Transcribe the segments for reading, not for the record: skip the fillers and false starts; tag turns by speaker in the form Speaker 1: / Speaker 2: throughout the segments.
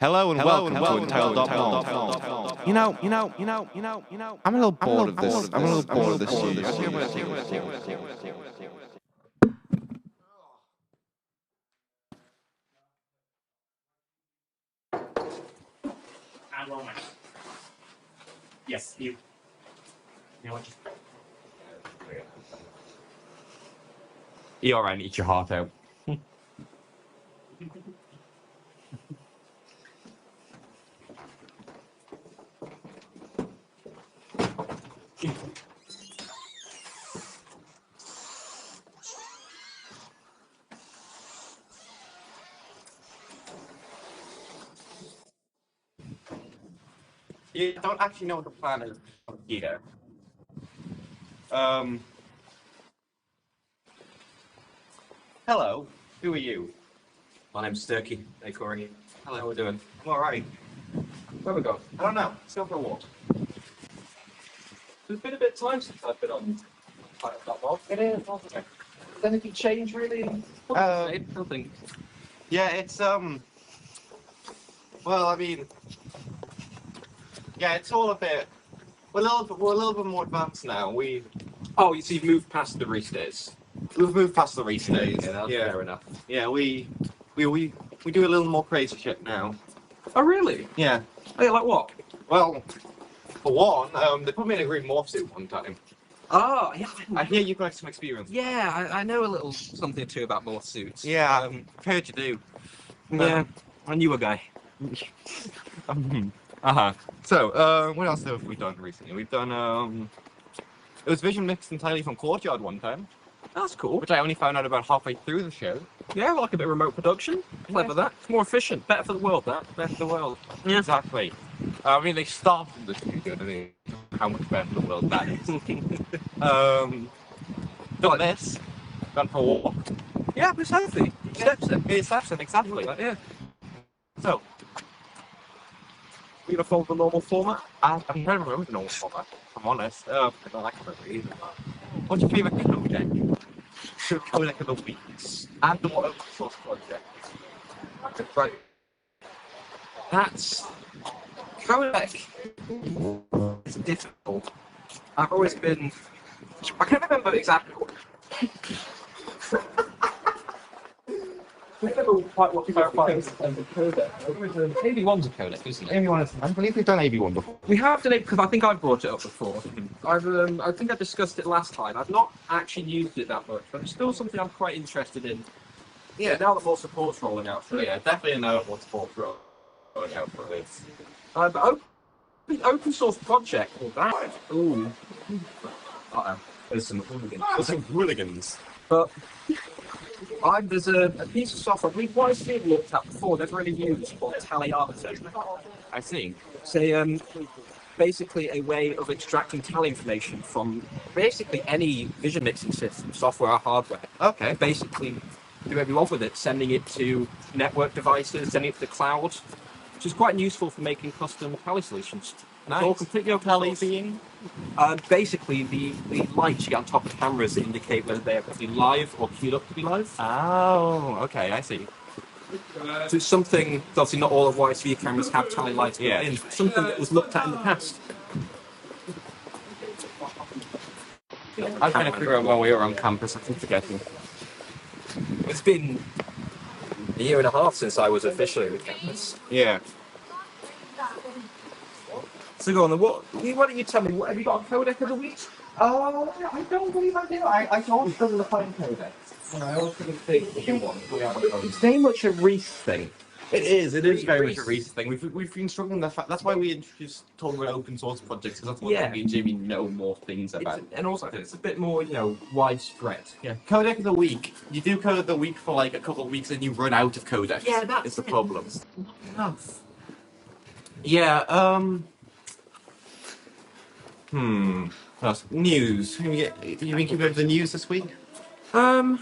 Speaker 1: Hello and welcome to Entitled.com. I'm a little bored of this. I'm a little bored of this studio.
Speaker 2: And roll next. Yes, you. You know what? You're right, eat your heart out. You don't actually know what the plan is either. Hello. Who are you? My name's Sturkey. Hey, Corey. Hello. How we doing? I'm alright. Where we go? I don't know. Let's go for a walk. There's been a bit of time since I've been on that walk. It is. Has anything changed really? Nothing. Yeah, it's well, I mean, yeah, it's all a bit. We're a little bit more advanced now. Oh, you see, you've moved past the restays. We've moved past the restays. Yeah, that's fair enough. Yeah, we do a little more crazy shit now. Oh, really? Yeah. Hey, like what? Well, for one, they put me in a green morph suit one time. Oh, yeah. I hear you've got some experience. Yeah, I know a little something or two about morph suits. Yeah, I've heard you do. Yeah, I knew a guy. So, what else have we done recently? We've done, it was Vision mixed entirely from Courtyard one time. That's cool. Which I only found out about halfway through the show. Yeah, like a bit of remote production. Clever that. It's more efficient. Better for the world, that. Better for the world. Yeah. Exactly. I mean, they started the studio, don't they? How much better for the world that is. Done this. Gone for a walk. Yeah, precisely. Stepson. It's Stepson, exactly. Yeah. So, we're going to follow the normal format? I'm trying to remember the normal format, if I'm honest. I don't like it either. What's your favourite codec? Codec of the weeks. And the open source project. Right. That's... Codec is difficult. I've always been... I can't remember exactly what... I never quite what clarifies the codec. AV1's a codec, isn't it? AV1 is. I believe we've done AV1 before. We have done it because I think I brought it up before. I think I discussed it last time. I've not actually used it that much, but it's still something I'm quite interested in. Yeah. Now that more support's rolling out for it. Yeah, definitely now that more support's rolling out for it. But open source project. Oh, that. Ooh. Uh-oh. There's some hooligans. There's some hooligans. But. There's a piece of software we've looked at before, never really used, called Tally Architect. I see. It's basically a way of extracting tally information from basically any vision mixing system, software or hardware. Okay. Basically, do whatever you want with it, sending it to network devices, sending it to the cloud, which is quite useful for making custom tally solutions. Nice. It's all completely open source. Tally being? Basically, the lights you get on top of cameras that indicate whether they're actually live or queued up to be live. Oh, okay, I see. So it's something, obviously not all of YSV cameras have tally lights built in, but something that was looked at in the past. I was trying to figure out when we were on campus, I keep forgetting. It's been a year and a half since I was officially with campus. Yeah. So go on then, why don't you tell me, have you got a codec of the week? I don't believe I do. I don't struggle to find codecs. I always think the new one. It's very much a Reese thing. It is very much a Reese thing. We've been struggling with that. That's why we introduced talking about open source projects, because that's what me and Jimmy know more things about. And also, it's a bit more, widespread. Yeah. Codec of the week. You do codec of the week for like a couple of weeks and you run out of codecs. Yeah, that's the problem. Enough. Yeah, news. Have you been keeping up with the news this week? There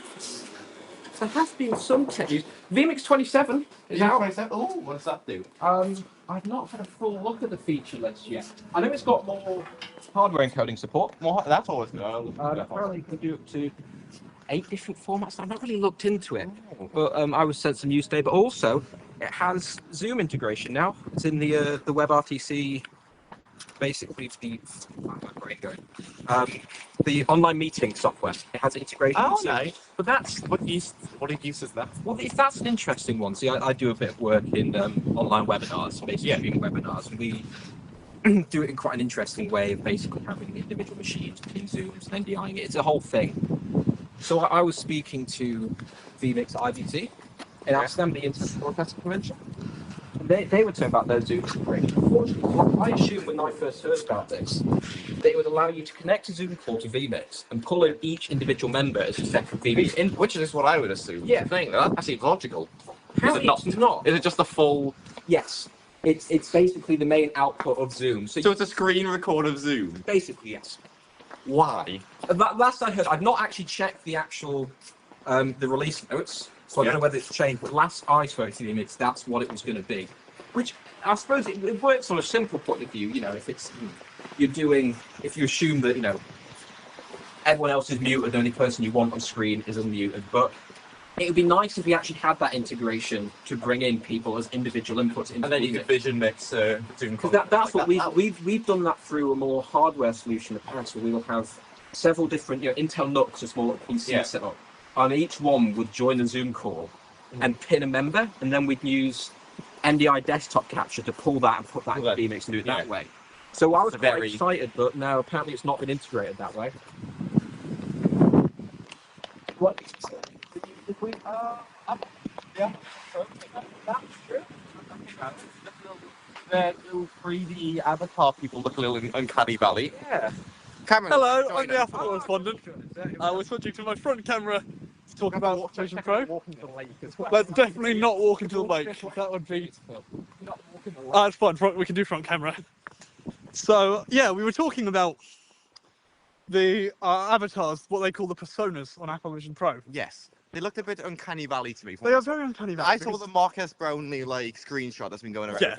Speaker 2: has been some tech news. vMix 27 is out. 27? Oh, what does that do? I've not had a full look at the feature list yet. I know it's got more hardware encoding support. That's always good. Apparently you can do up to 8 different formats. I've not really looked into it, but I was sent some news today. But also, it has Zoom integration now. It's in the WebRTC, basically my brain going. The online meeting software. It has integration.
Speaker 3: Oh,
Speaker 2: with Zoom.
Speaker 3: nice.
Speaker 2: But that's
Speaker 3: What use is that?
Speaker 2: well, that's an interesting one. See, I do a bit of work in online webinars, basically
Speaker 3: Yeah.
Speaker 2: streaming webinars, and we do it in quite an interesting way of basically having individual machines in Zooms and NDIing it. It's a whole thing. So I was speaking to vMix IBT in Amsterdam, the International Broadcasting Convention. And they were talking about their Zoom integration. Unfortunately, what I assumed when I first heard about this, that it would allow you to connect a Zoom call to vMix and pull in each individual member as a separate vMix input.
Speaker 3: Which is what I would assume.
Speaker 2: Yeah.
Speaker 3: Thing that seems logical.
Speaker 2: Apparently it's not.
Speaker 3: Is it just the full?
Speaker 2: Yes. It's basically the main output of Zoom.
Speaker 3: So it's a screen record of Zoom.
Speaker 2: basically, yes.
Speaker 3: Why?
Speaker 2: Last I heard, I've not actually checked the actual the release notes, so I don't know whether it's changed. But last I spoke to the image, that's what it was going to be. Which I suppose it works on a simple point of view. You know, if it's if you assume that everyone else is muted, the only person you want on screen is unmuted. But it would be nice if we actually had that integration to bring in people as individual inputs.
Speaker 3: And then you could vision mix Zoom call.
Speaker 2: That's what we've done that through a more hardware solution in the past, where we will have several different Intel NUCs, a small PC set up, and each one would join a Zoom call and pin a member, and then we'd use NDI desktop capture to pull that and put that into vMix and do it that way. So I was very excited, but no, apparently it's not been integrated that way. What? If we,
Speaker 3: Yeah.
Speaker 2: that's true.
Speaker 3: The little 3D avatar people look a little uncanny valley.
Speaker 2: Yeah.
Speaker 3: Cameron,
Speaker 4: Hello,
Speaker 3: join
Speaker 4: I'm the
Speaker 3: us.
Speaker 4: Apple correspondent. I was switching to my front camera to talk about Activision Pro. Let's definitely not walk into the lake. That would be... it's fine, we can do front camera. So, yeah, we were talking about the avatars, what they call the personas on Apple Vision Pro.
Speaker 3: Yes. They looked a bit uncanny valley to me.
Speaker 4: They are very uncanny valley.
Speaker 3: I saw the Marcus Brownlee screenshot that's been going around.
Speaker 4: Yeah.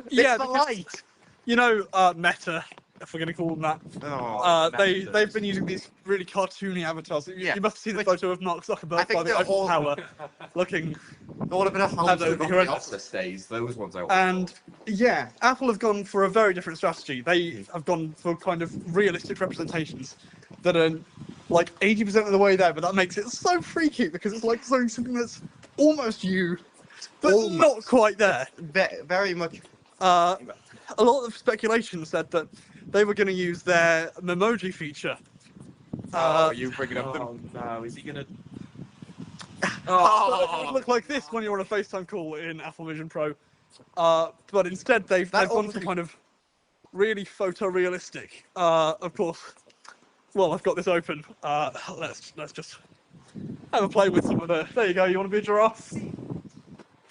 Speaker 3: Yeah, the
Speaker 4: because,
Speaker 3: light.
Speaker 4: Meta, if we're going to call them that.
Speaker 3: Oh,
Speaker 4: They've been using these really cartoony avatars.
Speaker 3: Yeah.
Speaker 4: You must have seen the photo of Mark
Speaker 3: I
Speaker 4: Zuckerberg
Speaker 3: think
Speaker 4: by the
Speaker 3: they're
Speaker 4: Eiffel
Speaker 3: all-
Speaker 4: Tower looking.
Speaker 3: There would have been a whole
Speaker 4: Have those
Speaker 3: lot of
Speaker 4: horrendous.
Speaker 3: Oculus days. Those ones I
Speaker 4: And yeah, Apple have gone for a very different strategy. They have gone for kind of realistic representations that are like 80% of the way there, but that makes it so freaky because it's like something that's almost you, but not quite there.
Speaker 3: very much.
Speaker 4: A lot of speculation said that they were going to use their Memoji feature.
Speaker 3: You bringing up the.
Speaker 2: Oh no, is he gonna?
Speaker 4: It would look like this when you're on a FaceTime call in Apple Vision Pro. But instead they've gone for
Speaker 3: obviously-
Speaker 4: kind of really photorealistic. Of course, well, I've got this open. Let's just have a play with some of the. There you go. You want to be a giraffe?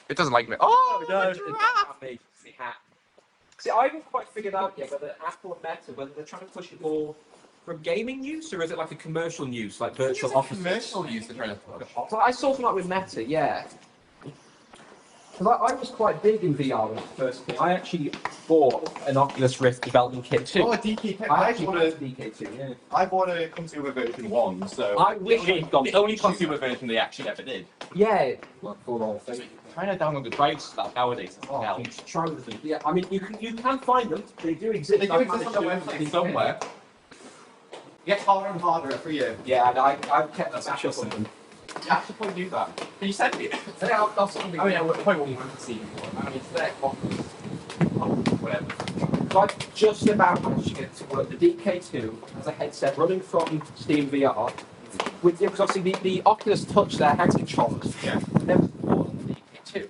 Speaker 3: It doesn't like me. Oh,
Speaker 4: There we
Speaker 3: the
Speaker 4: go.
Speaker 3: giraffe!
Speaker 2: See, I haven't quite figured out yet whether Apple and Meta, whether they're trying to push it more from gaming use, or is it like a commercial use, like virtual offices?
Speaker 3: Commercial use they're trying to push.
Speaker 2: So I saw something like with Meta, yeah. Because I was quite big in VR when it first came. I actually bought an Oculus Rift development kit too.
Speaker 3: Oh, a DK.
Speaker 2: I actually bought a DK2, yeah.
Speaker 3: I bought a consumer version 1, so.
Speaker 2: I wish I'd gone
Speaker 3: the only consumer version they actually ever did.
Speaker 2: Yeah, well, for the whole thing.
Speaker 3: Trying to download the drives stuff nowadays.
Speaker 2: Oh, try with them. Yeah, I mean, you can find them. They do exist.
Speaker 3: They do
Speaker 2: I've
Speaker 3: exist on the
Speaker 2: managed to-
Speaker 3: website somewhere. Gets harder and harder every year.
Speaker 2: Yeah, and I've kept a stash of them.
Speaker 3: You have to probably do that. Can you send me it?
Speaker 2: I'll send you.
Speaker 3: I mean, I probably won't want to see before. I mean, it's their copies. Whatever.
Speaker 2: So I've just about managed to get it to work. The DK2 has a headset running from Steam VR. Because obviously the Oculus Touch there has controllers.
Speaker 3: Yeah.
Speaker 2: Never supported on the DK2.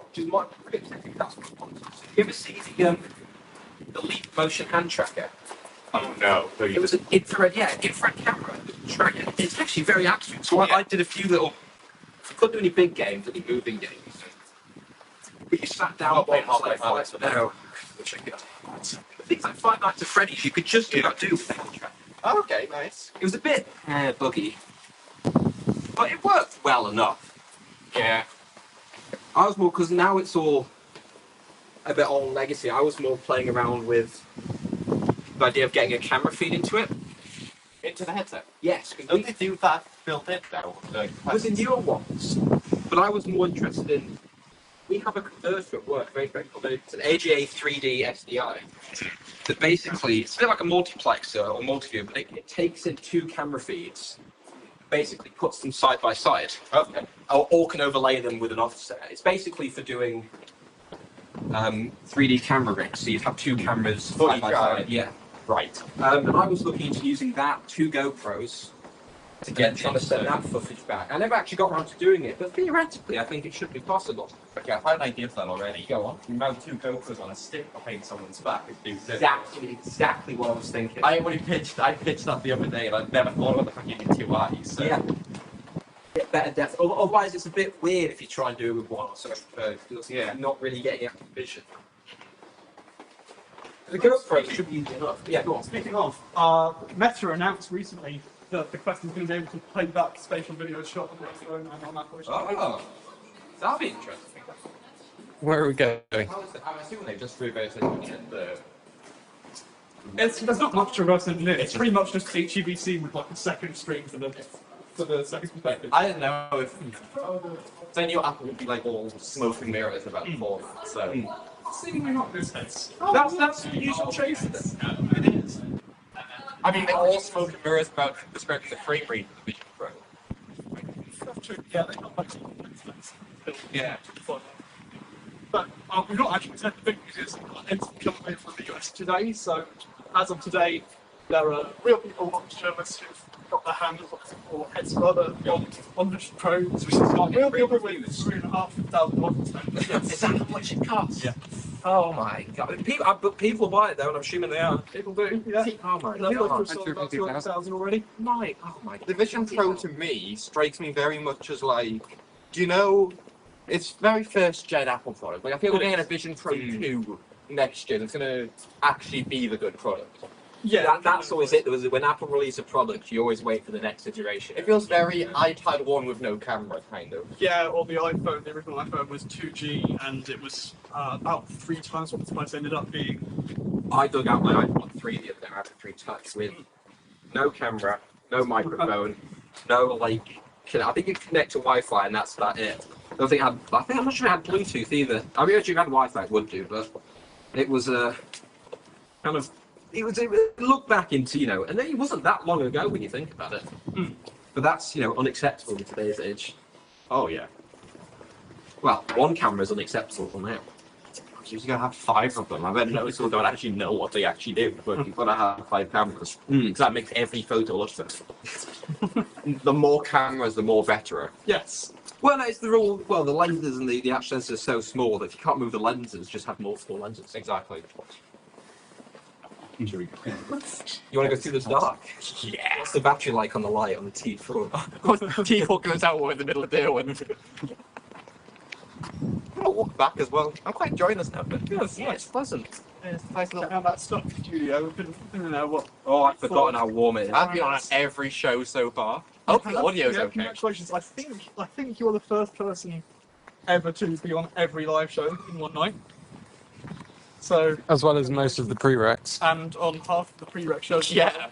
Speaker 2: Which is my pretty that's what I wanted. You ever see the Leap Motion hand tracker?
Speaker 3: Oh no.
Speaker 2: It was an infrared camera tracker. It's actually very accurate. So I did a few little. I couldn't do any big games, any moving games. But you sat down
Speaker 3: Wait,
Speaker 2: on like no. Check it out. Things like Five Nights at Freddy's, you could just about do with the hand tracker.
Speaker 3: Oh, okay, nice.
Speaker 2: It was a bit buggy, but it worked well enough.
Speaker 3: Yeah.
Speaker 2: I was more because now it's all a bit old legacy. I was more playing around with the idea of getting a camera feed into it.
Speaker 3: Into the headset.
Speaker 2: Yes,
Speaker 3: Don't they do that built in now?
Speaker 2: it was in newer ones, but I was more interested in. We have a converter at work, very cool. It's an AGA 3D SDI that basically it's a bit like a multiplexer or multiview, but it takes in two camera feeds, basically puts them side by side,
Speaker 3: Okay.
Speaker 2: or can overlay them with an offset. It's basically for doing 3D camera rigs, so you'd have two cameras side by side. Yeah,
Speaker 3: Right.
Speaker 2: and I was looking into using that, two GoPros, to get trying to send that footage back. I never actually got around to doing it, but theoretically, I think it should be possible.
Speaker 3: Okay, I've had an idea for that already.
Speaker 2: Go on.
Speaker 3: You mount two GoPros on a stick behind someone's back and do this.
Speaker 2: Exactly what I was thinking.
Speaker 3: I pitched that the other day, and I've never thought about the fact you need two eyes. So.
Speaker 2: Yeah. Get better depth. Otherwise, it's a bit weird if you try and do it with one or so.
Speaker 3: Yeah.
Speaker 2: Not really getting active vision. The GoPro should be easy enough. Yeah, go on.
Speaker 4: Speaking of, Meta announced recently that the Quest is going to be able to play back spatial video shot on their phone and on Apple.
Speaker 2: Oh, that'll be interesting.
Speaker 3: Where are we going?
Speaker 2: How is it? I'm assuming they just reverse engineered the.
Speaker 4: There's not much to reverse engineer. It's pretty much just HEVC with like a second stream for the second perspective.
Speaker 3: I don't know if. So your Apple would be like all smoke and mirrors about the form. So.
Speaker 4: Seemingly not in this case. That's the usual chase. It is.
Speaker 3: I mean, they're all smoke and mirrors about describing the frame rate of the Vision Pro.
Speaker 4: That's true. Yeah, they're not much.
Speaker 3: Yeah.
Speaker 4: But we've not actually said the big news is it's coming from the US today. So as of today, there are real people on journalists who've got their hands or heads rather on Vision Pros, which is not real people with $3,500.
Speaker 2: Is that how much it costs?
Speaker 4: Yeah.
Speaker 2: Oh my god. People buy it though, and I'm assuming they are.
Speaker 4: People do. Yeah.
Speaker 2: Oh my
Speaker 4: Level
Speaker 2: god.
Speaker 4: for sold about 200,000 already.
Speaker 2: Oh my god.
Speaker 5: The Vision Pro to me strikes me very much as like, do you know, it's very first gen Apple product. Like I feel we're getting a Vision Pro 2 next year that's going to actually be the good product.
Speaker 4: Yeah.
Speaker 2: That's always it. When Apple release a product, you always wait for the next iteration.
Speaker 5: It feels very iPad 1 with no camera, kind of.
Speaker 4: Yeah, or the iPhone, the original iPhone was 2G and it was about 3 times what the price ended up being.
Speaker 2: I dug out my iPhone 3 the other day, iPhone 3 Touch with no camera, no microphone, no like. I think you connect to Wi-Fi and that's about it. I think I'm not sure it had Bluetooth either. I mean, if you had Wi-Fi, it would do, but it was a kind of. It looked back into, and it wasn't that long ago when you think about it. But that's, unacceptable in today's age.
Speaker 5: Oh yeah.
Speaker 2: Well, one camera is unacceptable now.
Speaker 5: You're going to have 5 of them. I bet most people don't actually know what they actually do, but you've got to have 5 cameras. Because that makes every photo look better. The more cameras, the more better.
Speaker 4: Yes.
Speaker 2: Well, it's the rule. Well, the lenses and the app sensor are so small that if you can't move the lenses, just have multiple lenses.
Speaker 5: Exactly.
Speaker 2: You want to go through this dark?
Speaker 5: Yeah.
Speaker 2: What's the battery like on the light on the T4?
Speaker 5: T4 goes out in the middle of there when. I'll walk back as well. I'm quite enjoying this now.
Speaker 2: Yeah, it's pleasant.
Speaker 5: It's a nice little.
Speaker 4: Check out that stock studio. We've been in there, what?
Speaker 2: Oh, I've forgotten how warm it is.
Speaker 5: I've been on every show so far. Hope the audio's
Speaker 4: Yeah,
Speaker 5: okay.
Speaker 4: congratulations. I think you're the first person ever to be on every live show in one night. So,
Speaker 6: As well as most of the prereqs.
Speaker 4: and on half the pre-rec shows.
Speaker 5: Yeah.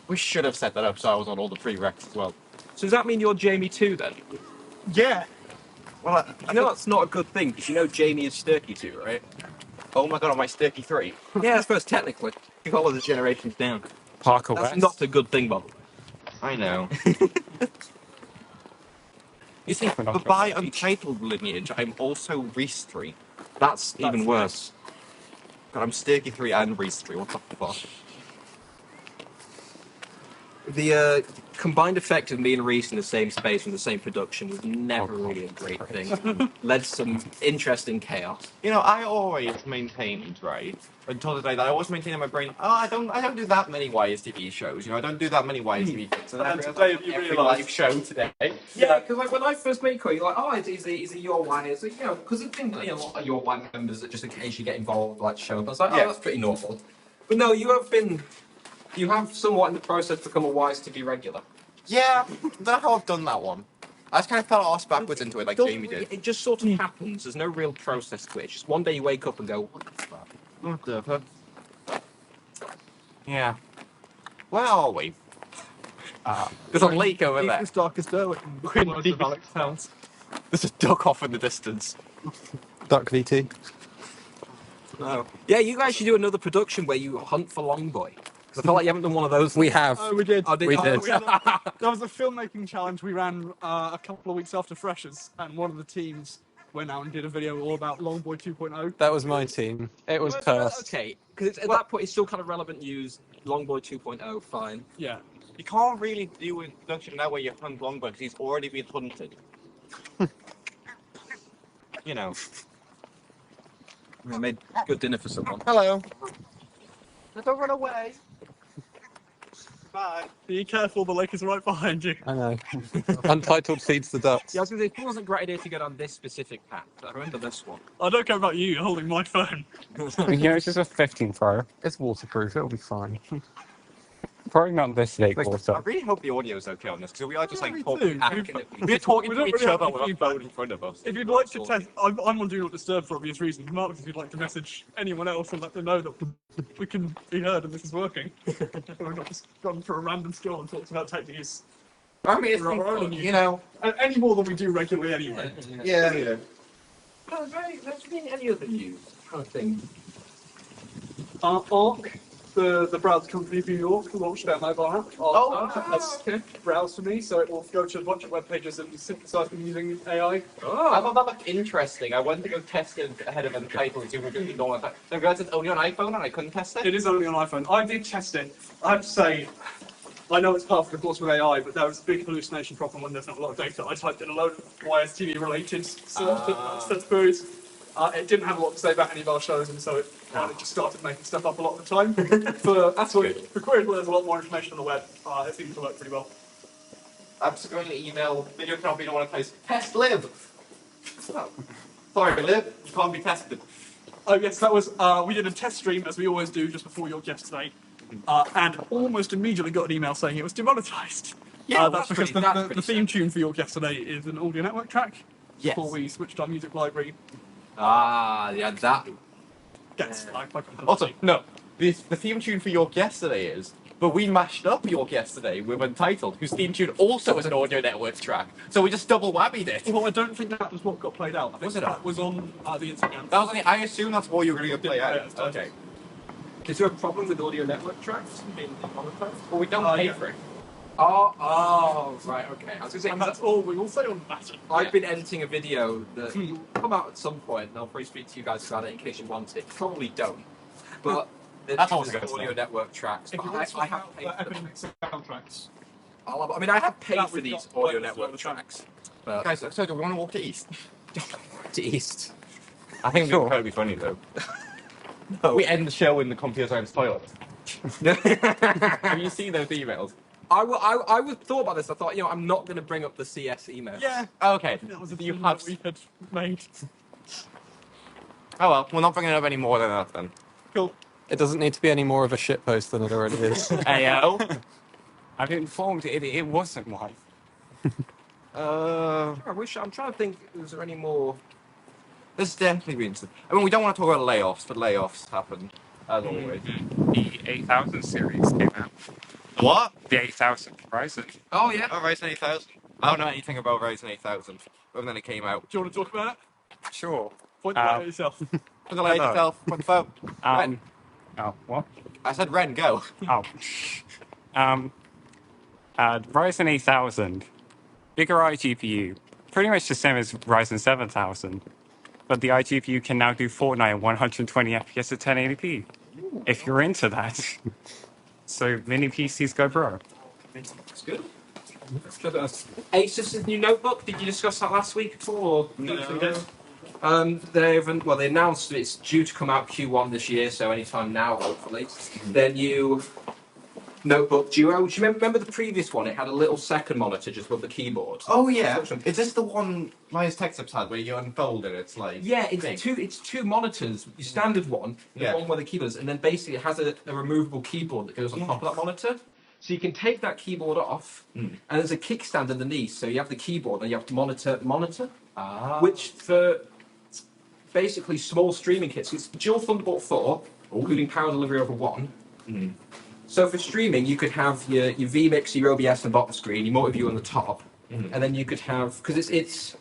Speaker 5: We should have set that up so I was on all the prereqs as well.
Speaker 2: So does that mean you're Jamie too then?
Speaker 4: Yeah.
Speaker 2: Well, I know that's not a good thing because Jamie is Sturkey too, right?
Speaker 5: Oh my god, on my Sticky 3.
Speaker 2: Yeah, I suppose technically. You follow the generations down.
Speaker 6: Parker
Speaker 2: That's
Speaker 6: West.
Speaker 2: not a good thing, Bob.
Speaker 5: I know. You see, but by untitled lineage, I'm also Reese 3. That's even worse. God, I'm Sticky 3 and Reese 3. What the fuck?
Speaker 2: The combined effect of me and Reese in the same space in the same production was never really a great thing. Led to some interesting chaos.
Speaker 5: You know, I always maintained, right, until the day that I always maintained in my brain, I don't do that many YSTV shows, I don't do that many YSTV things. And
Speaker 4: And
Speaker 5: then
Speaker 4: today you
Speaker 5: every
Speaker 4: realise-
Speaker 5: live show today.
Speaker 2: Yeah, because like when I first made Code, you're like, oh, is it your one? It's like, because the thing, a lot of your one members that just occasionally get involved, like show up. I was like, oh,
Speaker 5: Yeah.
Speaker 2: that's pretty normal. But no, you have somewhat in the process become a wise to be regular.
Speaker 5: Yeah, I don't know how I've done that one. I just kind of fell arse backwards into it like Jamie did.
Speaker 2: It just sort of happens. There's no real process to it. It's just one day you wake up and go, what the fuck?
Speaker 5: What the fuck? Yeah. Where are we? There's a lake over there.
Speaker 4: Deepest, darkest Derwick. In the words of Alex Helms.
Speaker 5: There's a duck off in the distance.
Speaker 6: Duck VT.
Speaker 2: No. Yeah, you guys should do another production where you hunt for Longboy. Because I feel like you haven't done one of those.
Speaker 6: We have.
Speaker 4: Oh, we did.
Speaker 2: Oh, did
Speaker 6: We
Speaker 2: you?
Speaker 6: did.
Speaker 4: There was a filmmaking challenge we ran a couple of weeks after Freshers, and one of the teams went out and did a video all about Longboy 2.0.
Speaker 6: That was my team. It was cursed.
Speaker 2: Okay, because at that point it's still kind of relevant news. Longboy 2.0, fine.
Speaker 4: Yeah.
Speaker 5: You can't really do a production now where you hunt Longboy because he's already been hunted. You know.
Speaker 2: I made good dinner for someone.
Speaker 5: Hello. Don't run away.
Speaker 4: Bye. Be careful, the lake is right behind you.
Speaker 6: I know. Untitled feeds the ducks.
Speaker 2: Yeah, I was going to say, it wasn't a great idea to go down this specific path. I remember this one.
Speaker 4: I don't care about you, you're holding my phone.
Speaker 7: You know, it's just a 15 Pro. It's waterproof. It'll be fine. Probably not this lake
Speaker 5: I
Speaker 7: water.
Speaker 5: really hope the audio's okay on this because we are just
Speaker 4: Yeah,
Speaker 5: like
Speaker 4: me
Speaker 5: talking
Speaker 4: too.
Speaker 5: back. We're talking
Speaker 4: We
Speaker 5: to
Speaker 4: don't
Speaker 5: each
Speaker 4: really have
Speaker 5: other
Speaker 4: any
Speaker 5: with our
Speaker 4: feedback.
Speaker 5: phone in front of us.
Speaker 4: If you'd like to test, I'm on Do Not Disturb for obvious reasons. Mark, if you'd like to message anyone else and let them know that we can be heard and this is working. We've not just gone for a random skill and talked about techniques.
Speaker 5: I mean, it's
Speaker 4: Right,
Speaker 5: been
Speaker 4: right.
Speaker 5: fun, you know.
Speaker 4: Any more than we do regularly anyway.
Speaker 5: Yeah. Yeah.
Speaker 2: No, there's been any other news, kind of thing.
Speaker 4: Arc, the browser company in New York, launched their mobile app. That's browse for me, so it will go to a bunch of web pages and synthesize them using AI.
Speaker 5: I thought that looked interesting. I went to go test it ahead of the title and see if we could ignore it. I realized it's only on iPhone and I couldn't test it.
Speaker 4: It is only on iPhone. I did test it. I have to say, I know it's part of the course with AI, but there was a big hallucination problem when there's not a lot of data. I typed in a load of YSTV related stuff queries. It didn't have a lot to say about any of our shows, and so it kind of just started making stuff up a lot of the time. For queries where there's a lot more information on the web, it seems to work pretty well.
Speaker 5: I'm just going to email video cannot be one place. Test live. Oh. Sorry, live. You can't be tested.
Speaker 4: Oh yes, that was, we did a test stream, as we always do, just before your guest today, and almost immediately got an email saying it was demonetized.
Speaker 5: Yeah,
Speaker 4: that's because the theme tune for your guest today is an Audio Network track.
Speaker 5: Yes.
Speaker 4: Before we switched our music library.
Speaker 2: Yeah, that.
Speaker 4: Gets flagged by content.
Speaker 5: Also, no. The theme tune for York yesterday is, but we mashed up York yesterday with Untitled, whose theme tune also is an Audio Network track. So we just double whammied it.
Speaker 4: Well, I don't think that was what got played out. I think
Speaker 5: Was it
Speaker 4: that
Speaker 5: not?
Speaker 4: was on the Instagram.
Speaker 5: That was only, I assume that's what you were going to play out.
Speaker 4: Yeah,
Speaker 5: Okay.
Speaker 2: Is there a problem with Audio Network tracks being demonetized?
Speaker 5: Well, we don't pay for it.
Speaker 2: Oh, right, okay. I was going to say,
Speaker 4: And that's all we will say on the matter.
Speaker 2: I've been editing a video that will come out at some point, and I'll probably speak to you guys about it in case you want it. Probably don't. But
Speaker 5: That's always
Speaker 2: there's
Speaker 5: good
Speaker 2: Audio
Speaker 5: stuff.
Speaker 2: Network tracks.
Speaker 4: If
Speaker 2: But
Speaker 4: you want to
Speaker 2: I have
Speaker 4: talk
Speaker 2: paid
Speaker 4: about
Speaker 2: for them.
Speaker 4: Epic soundtracks,
Speaker 2: I mean, I have paid
Speaker 4: That
Speaker 2: for
Speaker 4: we've
Speaker 2: these
Speaker 4: got
Speaker 2: Audio
Speaker 4: quite a
Speaker 2: Network
Speaker 4: lot of
Speaker 2: tracks. But
Speaker 5: Guys, so do we want to walk to East?
Speaker 2: to East.
Speaker 5: I think it's going to be funny, though. We end the show in the computer science toilet. Have you seen those emails?
Speaker 2: I would thought about this. I thought, I'm not going to bring up the CS email.
Speaker 4: yeah,
Speaker 5: Okay.
Speaker 4: that was a
Speaker 5: You
Speaker 4: thing
Speaker 5: have.
Speaker 4: that we had made.
Speaker 5: Oh well, we're not bringing it up any more than that then.
Speaker 4: Cool.
Speaker 6: It doesn't need to be any more of a shitpost than it already is.
Speaker 5: Ayo.
Speaker 7: I've informed it wasn't one.
Speaker 2: I'm trying to think, is there any more?
Speaker 5: There's definitely been some. I mean, we don't want to talk about layoffs, but layoffs happen as always.
Speaker 7: The 8000 series came out.
Speaker 5: What?
Speaker 7: The 8000 Ryzen.
Speaker 2: Oh, yeah.
Speaker 5: Oh, Ryzen 8000. I don't know anything about Ryzen 8000, other than it came out.
Speaker 4: Do you want to talk about it?
Speaker 7: Sure.
Speaker 4: Point out yourself.
Speaker 5: For the lady
Speaker 7: Hello.
Speaker 5: yourself, on the phone. Ren.
Speaker 7: Oh, what?
Speaker 5: I said Ren, go.
Speaker 7: Oh. Ryzen 8000. Bigger iGPU. Pretty much the same as Ryzen 7000. But the iGPU can now do Fortnite at 120 FPS at 1080p. If you're into that. So mini PCs go bro.
Speaker 2: That's good. Asus's new notebook, did you discuss that last week at all? Or? They announced that it's due to come out Q1 this year, so anytime now, hopefully. Their new notebook Duo. Do you remember the previous one? It had a little second monitor just above the keyboard.
Speaker 5: Oh yeah. Is this the one Linus Tech Tips had where you unfold it? It's like
Speaker 2: Yeah,
Speaker 5: big.
Speaker 2: it's two monitors. Your standard one, the
Speaker 5: Yeah.
Speaker 2: one where the keyboard is, and then basically it has a removable keyboard that goes on top of that monitor. So you can take that keyboard off, and there's a kickstand underneath. So you have the keyboard and you have the monitor, which for basically small streaming kits. It's dual Thunderbolt 4, including power delivery over 1. So for streaming, you could have your vMix, your OBS on the bottom screen, your multi-view on the top, and then you could have, because it's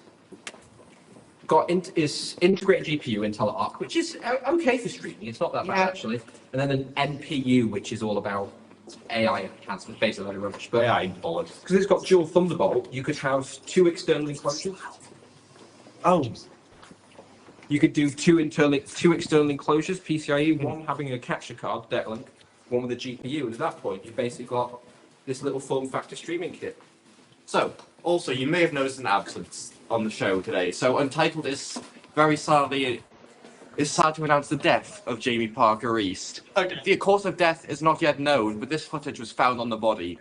Speaker 2: got it's integrated GPU Intel Arc, which is okay for streaming. It's not that bad actually. And then an NPU, which is all about AI enhancement, basically a load of rubbish. But
Speaker 3: AI bollocks.
Speaker 2: because it's got dual Thunderbolt, you could have 2 external enclosures.
Speaker 3: Oh.
Speaker 2: You could do two external enclosures, PCIe, one having a capture card, Decklink, one with a GPU, and at that point you've basically got this little form factor streaming kit.
Speaker 3: So, also, you may have noticed an absence on the show today. So, Untitled is very sadly is sad to announce the death of Jamie Parker East. The cause of death is not yet known, but this footage was found on the body.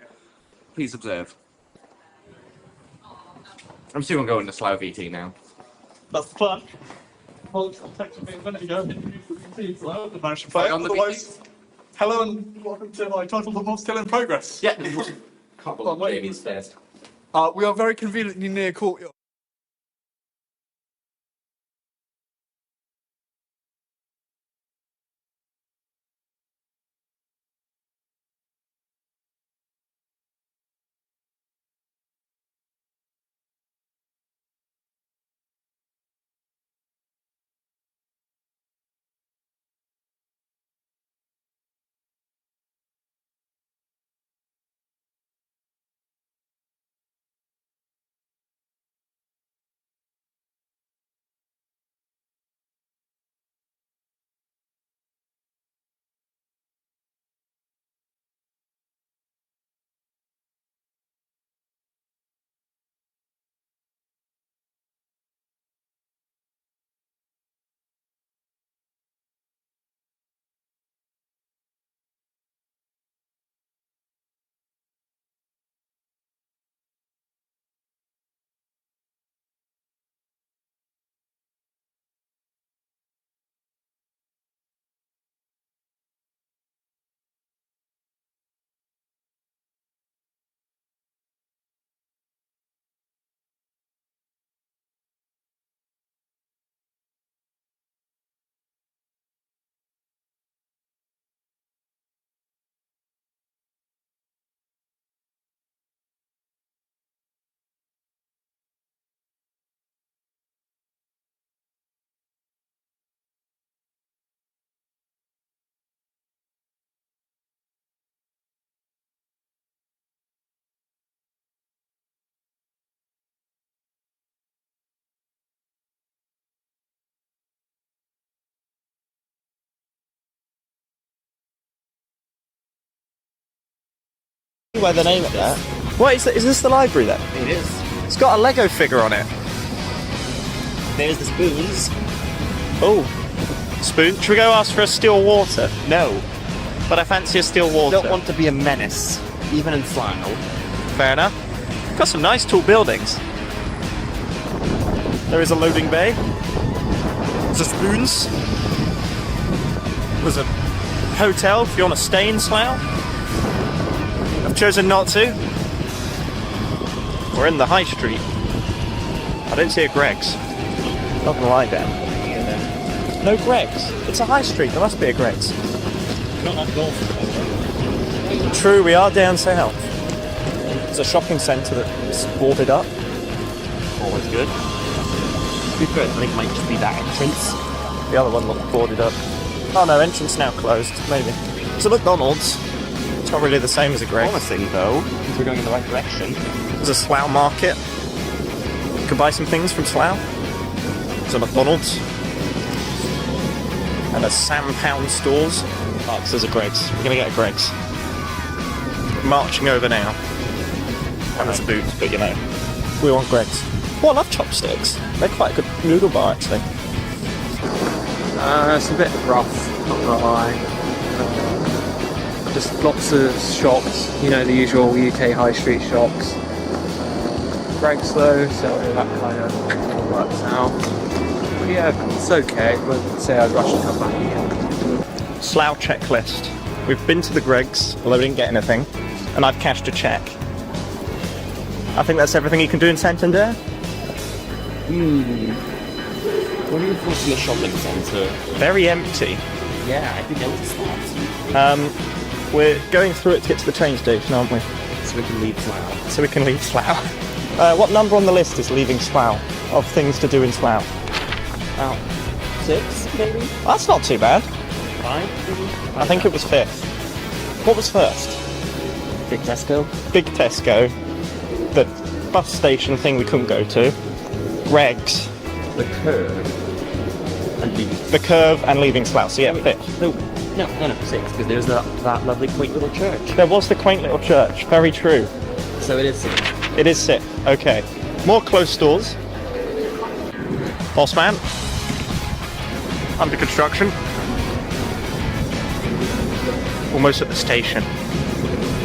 Speaker 3: Please observe. I'm still gonna go into Slough VT now.
Speaker 4: That's the plan. Well, it's technically a minute ago. Hello, the managed to play.
Speaker 3: On the
Speaker 4: Otherwise, hello and welcome to my title of Still in Progress.
Speaker 3: Yeah.
Speaker 2: Can't
Speaker 4: Well, wait.
Speaker 2: Jamie's dead.
Speaker 4: We are very conveniently near Courtyard.
Speaker 8: Where the name of that? What is that? Is this the library then?
Speaker 3: It is.
Speaker 8: It's got a Lego figure on it.
Speaker 9: There's the spoons.
Speaker 8: Oh, spoon. Should we go ask for a still water?
Speaker 9: No,
Speaker 8: But I fancy a still
Speaker 9: I
Speaker 8: water.
Speaker 9: don't want to be a menace, even in Slough.
Speaker 8: Fair enough. Got some nice tall buildings. There is a loading bay. There's a spoons. There's a hotel if you want to stay in Slough. I've chosen not to. We're in the high street. I don't see a Greggs. Not gonna lie, Dan. No Greggs. It's a high street. There must be a Greggs.
Speaker 9: Not up north.
Speaker 8: True, we are down south. There's a shopping centre that's boarded up.
Speaker 9: Always good. Be good. I think it might just be that entrance.
Speaker 8: The other one looked boarded up. Oh no, entrance now closed, maybe. It's a McDonald's. It's not really the same as a Greggs.
Speaker 9: Promising though, because we're going in the right direction.
Speaker 8: There's a Slough market. You can buy some things from Slough. There's a McDonald's. And a Sam Pound stores. Oh, so there's a Greggs. We're gonna get a Greggs. Marching over now. And there's a Boots, but you know. We want Greggs. Oh, I love chopsticks. They're quite a good noodle bar, actually.
Speaker 10: It's a bit rough, not gonna lie. Just lots of shops, you know, the usual UK high street shops. Greggs though, so that kind of works out. But yeah, it's okay. I wouldn't say I'd rush to come back again.
Speaker 8: Slough checklist. We've been to the Greggs, although we didn't get anything, and I've cashed a check. I think that's everything you can do in Santander.
Speaker 9: What do you think in the shopping centre?
Speaker 8: Very empty.
Speaker 9: Yeah, I did notice that.
Speaker 8: We're going through it to get to the train station, aren't we?
Speaker 9: So we can leave Slough.
Speaker 8: So we can leave Slough. What number on the list is leaving Slough of things to do in Slough?
Speaker 9: About 6, maybe?
Speaker 8: That's not too bad.
Speaker 9: 5, maybe?
Speaker 8: I think it was 5th. What was first?
Speaker 9: Big Tesco.
Speaker 8: Big Tesco. The bus station thing we couldn't go to. Greg's.
Speaker 9: The Curve. And leaving.
Speaker 8: The Curve and leaving Slough. So yeah, 5th.
Speaker 9: No, 6, because there's that lovely quaint little church.
Speaker 8: There was the quaint little church. Very true.
Speaker 9: So it is 6.
Speaker 8: It is 6th. Okay. More close stores. Horseman. Under construction. Almost at the station.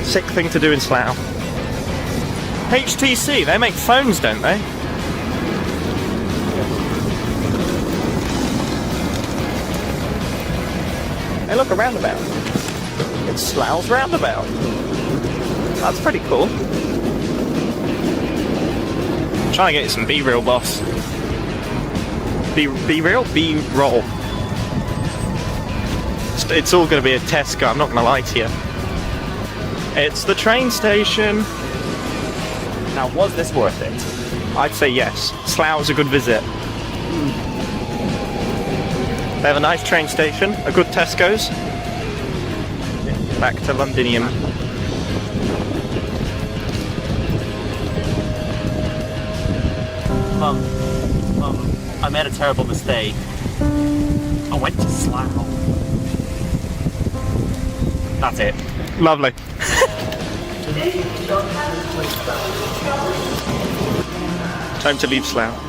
Speaker 8: Sick thing to do in Slough. HTC, they make phones, don't they? Hey, look, a roundabout. It's Slough's roundabout. That's pretty cool. I'm trying to get you some B-reel, boss. B-reel? B-roll. It's all going to be a Tesco, I'm not going to lie to you. It's the train station.
Speaker 9: Now, was this worth it?
Speaker 8: I'd say yes. Slough was a good visit. They have a nice train station, a good Tesco's. Back to Londinium.
Speaker 9: Mum, I made a terrible mistake. I went to Slough. That's it.
Speaker 8: Lovely. Time to leave Slough.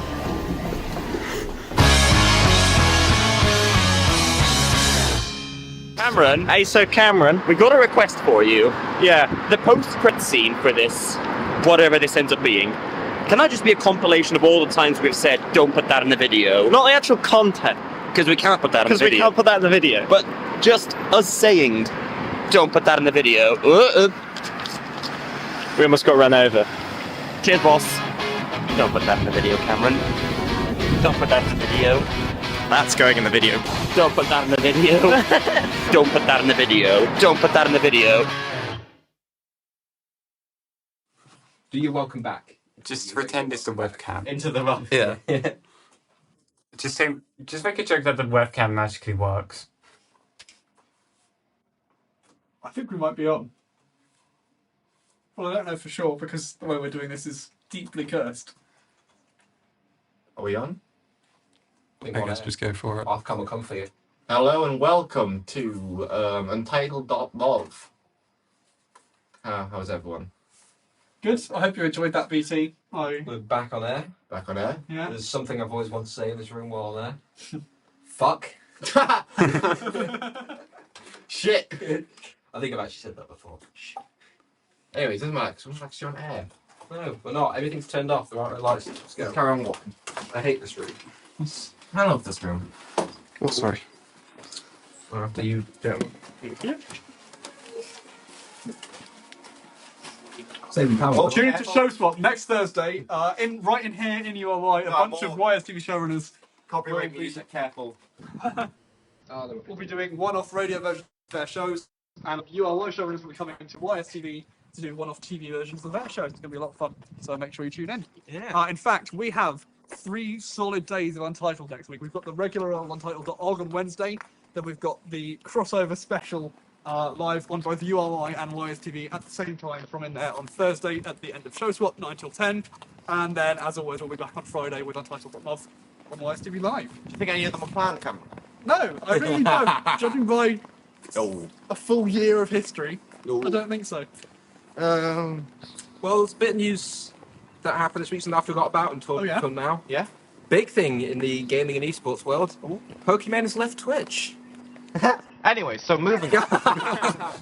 Speaker 9: Cameron,
Speaker 8: Hey, so Cameron.
Speaker 9: we got a request for you.
Speaker 8: Yeah.
Speaker 9: The post-credit scene for this, whatever this ends up being, can that just be a compilation of all the times we've said, don't put that in the video?
Speaker 8: Not the actual content.
Speaker 9: Because we can't put that in the
Speaker 8: Because we
Speaker 9: video.
Speaker 8: can't put that in the video.
Speaker 9: But just us saying, don't put that in the video.
Speaker 8: We almost got run over.
Speaker 9: Cheers, boss. Don't put that in the video, Cameron. Don't put that in the video.
Speaker 8: That's going in the video.
Speaker 9: Don't put that in the video. Don't put that in the video. Don't put that in the video.
Speaker 2: Do you welcome back?
Speaker 7: Just pretend it's the webcam.
Speaker 2: Into the rough.
Speaker 3: Yeah.
Speaker 7: Just make a joke that the webcam magically works.
Speaker 4: I think we might be on. Well, I don't know for sure because the way we're doing this is deeply cursed.
Speaker 3: Are we on?
Speaker 6: I guess just go for it.
Speaker 2: I'll come for you.
Speaker 3: Hello and welcome to Untitled.love. How's everyone?
Speaker 4: Good. I hope you enjoyed that, BT.
Speaker 2: We're back on air.
Speaker 3: Back on air?
Speaker 4: Yeah.
Speaker 2: There's something I've always wanted to say in this room while on air. Fuck.
Speaker 3: Shit!
Speaker 2: I think I've actually said that before.
Speaker 3: Anyways, doesn't matter, 'cause we're actually on air.
Speaker 2: No, we're not. Everything's turned off. There aren't red lights. Let's go.
Speaker 3: Let's carry on walking.
Speaker 2: I hate this room.
Speaker 3: I love this room.
Speaker 6: Oh, sorry.
Speaker 2: After you don't. Saving power.
Speaker 4: Tune into Show Swap next Thursday. Right in here in URY, a bunch of Wires TV showrunners.
Speaker 3: Copyright music, careful.
Speaker 4: We'll be doing one-off radio versions of their shows, and URY showrunners will be coming into YSTV to do one-off TV versions of their shows. It's going to be a lot of fun, so make sure you tune in.
Speaker 3: Yeah.
Speaker 4: In fact, we have 3 solid days of Untitled next week. We've got the regular on Untitled.org on Wednesday, then we've got the crossover special live on both URY and YSTV at the same time from in there on Thursday at the end of Show Swap, 9 till 10. And then, as always, we'll be back on Friday with Untitled.love on YSTV Live.
Speaker 3: Do you think any of them are planned, Cameron?
Speaker 4: No, I really don't. Judging by a full year of history, I don't think so.
Speaker 2: Well, there's a bit of news that happened this week and I forgot about until now.
Speaker 3: Yeah?
Speaker 2: Big thing in the gaming and esports world. Pokemon has left Twitch.
Speaker 3: Anyway, so moving on.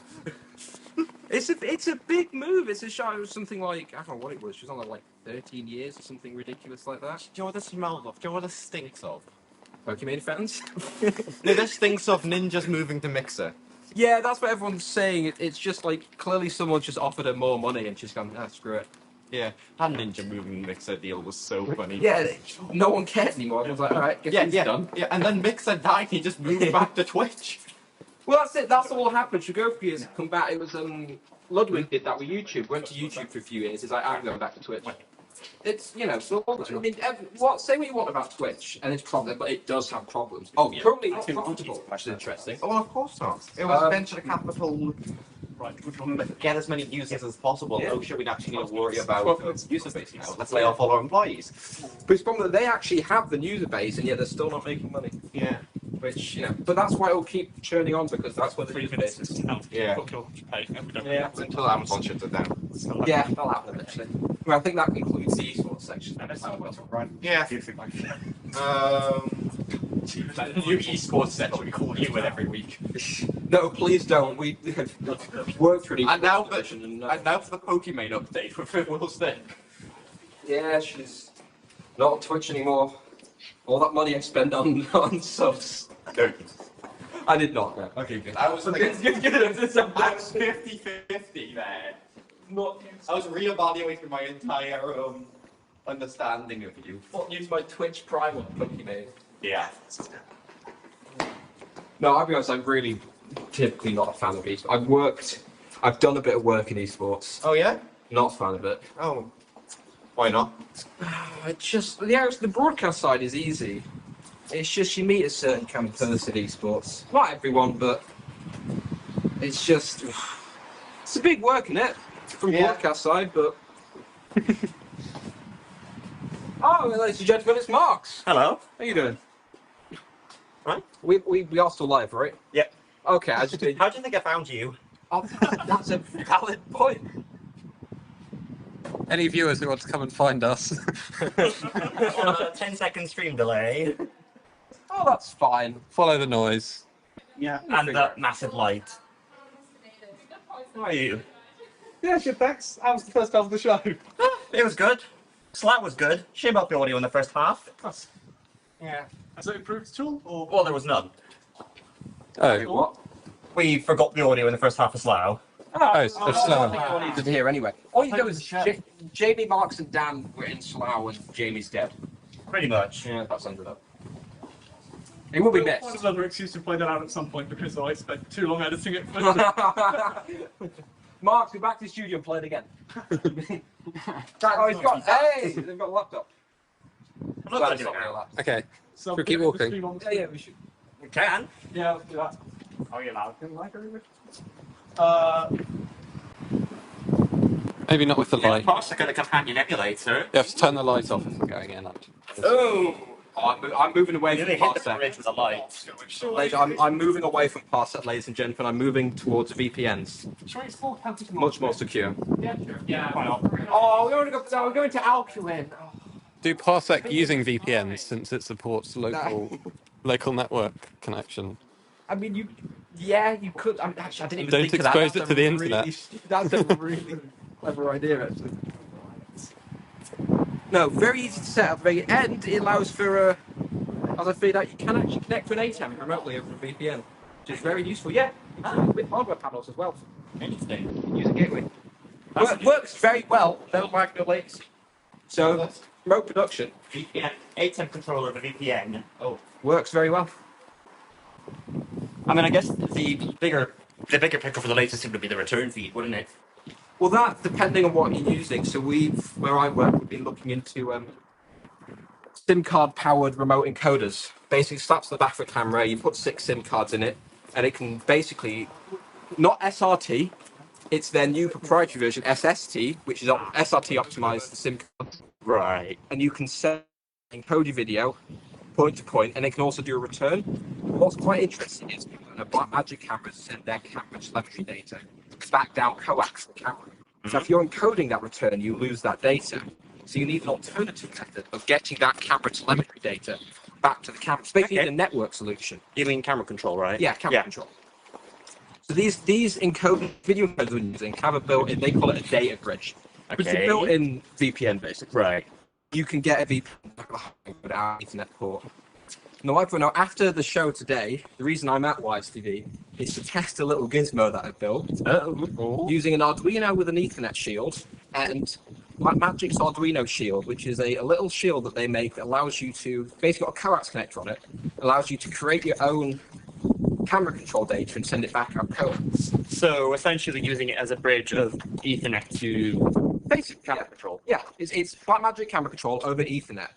Speaker 2: It's a big move. It's a show, something like, I don't know what it was. She was on like 13 years or something ridiculous like that.
Speaker 3: Do you know what this smells of? Do you know what this stinks of?
Speaker 2: Pokemon fans?
Speaker 3: No, this stinks of ninjas moving to Mixer.
Speaker 2: Yeah, that's what everyone's saying. It's just like, clearly someone just offered her more money and she's gone, screw it.
Speaker 3: Yeah, that ninja moving Mixer deal was so funny.
Speaker 2: Yeah, no one cared anymore. Everyone's like, alright, guess it's done.
Speaker 3: Yeah, and then Mixer died, he just moved back to Twitch.
Speaker 2: Well, that's it. That's all that happened. Should go for years. Come back. It was Ludwig did that with YouTube. Went to YouTube for a few years. He's like, I'm going back to Twitch. It's so. I mean, say what you want about Twitch and its problem, but it does have problems. Oh, yeah. Currently not profitable. Which is interesting.
Speaker 3: Oh, well, of course not. It was venture capital. Get as many users as possible.
Speaker 2: Yeah.
Speaker 3: No sure we'd actually need to worry about user base. Let's lay off all our employees.
Speaker 2: But it's problem that they actually have the user base and yet they're still not making money.
Speaker 3: Yeah.
Speaker 2: Which but that's why it'll keep churning on because that's where the user base is.
Speaker 3: Yeah.
Speaker 2: Yeah.
Speaker 3: Until Amazon shuts it down.
Speaker 2: Yeah, that'll happen eventually. Well, I think that concludes the esports section.
Speaker 3: Yeah.
Speaker 9: New esports section we call you in every week.
Speaker 2: No, please don't. We work through the
Speaker 3: And now for
Speaker 2: section and,
Speaker 3: and now for the Pokemon update with Will's thing.
Speaker 2: yeah, she's not on Twitch anymore. All that money I spent on subs. I did not. No.
Speaker 3: Okay, good. I was like, I was 50-50 there. Not. I was reevaluating my entire understanding of you.
Speaker 2: What use my Twitch Prime on Pokemon?
Speaker 9: Yeah.
Speaker 2: No, I'll be honest. I'm really typically not a fan of esports. I've done a bit of work in esports.
Speaker 3: Oh yeah?
Speaker 2: Not a fan of it.
Speaker 3: Oh. Why not?
Speaker 2: It's just the broadcast side is easy. It's just you meet a certain kind of person in esports. Not everyone, but it's just it's a big work, isn't it? From broadcast side, but oh, ladies and gentlemen, it's Marks.
Speaker 9: Hello.
Speaker 2: How you doing?
Speaker 9: Right.
Speaker 2: We are still live, right?
Speaker 9: Yep.
Speaker 2: Okay, I just
Speaker 9: How do you think I found you?
Speaker 2: oh, that's a valid point.
Speaker 6: Any viewers who want to come and find us?
Speaker 9: On a 10-second stream delay.
Speaker 2: Oh, that's fine.
Speaker 6: Follow the noise.
Speaker 9: Yeah. And that massive light. How are you?
Speaker 4: Yeah, good, thanks. How was the first half of the show?
Speaker 9: It was good. Slat was good. Shame about the audio in the first half.
Speaker 4: Yeah. Has it improved at all? Or
Speaker 9: Well, there was none.
Speaker 6: Oh,
Speaker 2: What?
Speaker 9: We forgot the audio in the first half of Slough.
Speaker 6: oh, so Slough.
Speaker 2: All you needed to hear anyway. All you do is Jamie, Marks, and Dan were in Slough, and Jamie's dead.
Speaker 9: Pretty much.
Speaker 2: Yeah, that's under that. It will be
Speaker 4: Find
Speaker 2: missed.
Speaker 4: another excuse to play that out at some point because I spent too long editing it.
Speaker 2: Marks, go back to the studio and play it again. Oh, he's got. Hey, they've got a laptop.
Speaker 9: I'm not going to do it now.
Speaker 6: Okay.
Speaker 4: So
Speaker 6: Should we keep walking?
Speaker 2: Yeah, we should.
Speaker 9: We can.
Speaker 4: Yeah, let's do that.
Speaker 9: Are you allowed?
Speaker 6: Maybe not with the light.
Speaker 9: Plus, I got a companion emulator.
Speaker 6: You have to turn the light off if we're going in.
Speaker 2: Oh, I'm moving away
Speaker 9: You
Speaker 2: from
Speaker 9: really hit the
Speaker 2: Parsec.
Speaker 9: bridge with a light.
Speaker 2: I'm moving away from Parsec, ladies and gentlemen. I'm moving towards VPNs. Much more secure.
Speaker 9: Yeah, why not?
Speaker 2: Oh, we're going to Alcuin. Oh.
Speaker 6: Do Parsec using VPNs since it supports local network connection.
Speaker 2: I mean, you could. I mean, actually, I didn't even
Speaker 6: Don't
Speaker 2: think of that.
Speaker 6: expose
Speaker 2: That's
Speaker 6: it to the internet.
Speaker 2: That's a really clever idea, actually. No, very easy to set up, and it allows for, as I figured out, you can actually connect to an ATEM remotely over a VPN, which is very useful. Yeah, with hardware panels as well.
Speaker 9: Interesting.
Speaker 2: Use a gateway. Works very well. No lag, no latency. So remote production
Speaker 9: VPN, ATEM controller of a VPN. Oh.
Speaker 2: works very well.
Speaker 9: I mean, I guess the bigger picture for the latest would be the return feed, wouldn't it?
Speaker 2: Well, that depending on what you're using. So where I work, we've been looking into SIM card powered remote encoders. Basically, slaps the back of a camera. You put 6 SIM cards in it, and it can basically not SRT. It's their new proprietary version, SST, which is SRT optimized the SIM cards.
Speaker 9: Right.
Speaker 2: And you can encode your video point to point, and it can also do a return. What's quite interesting is Blackmagic cameras send their camera telemetry data back down coax the camera. So if you're encoding that return, you lose that data. So you need an alternative method of getting that camera telemetry data back to the camera. It's basically a network solution.
Speaker 9: You mean camera control, right?
Speaker 2: Yeah, camera control. So these encoded video encoders we're using have a built-in, they call it a data bridge. Which is a built-in VPN, basically.
Speaker 9: Right.
Speaker 2: You can get a VPN without an Ethernet port. Now, after the show today, the reason I'm at YSTV is to test a little gizmo that I built using an Arduino with an Ethernet shield and Magic's Arduino shield, which is a little shield that they make that allows you to, basically got a coax connector on it, allows you to create your own camera control data and send it back out code.
Speaker 9: So essentially using it as a bridge of Ethernet to
Speaker 2: Basic
Speaker 9: camera control.
Speaker 2: Yeah, it's Blackmagic camera control over Ethernet.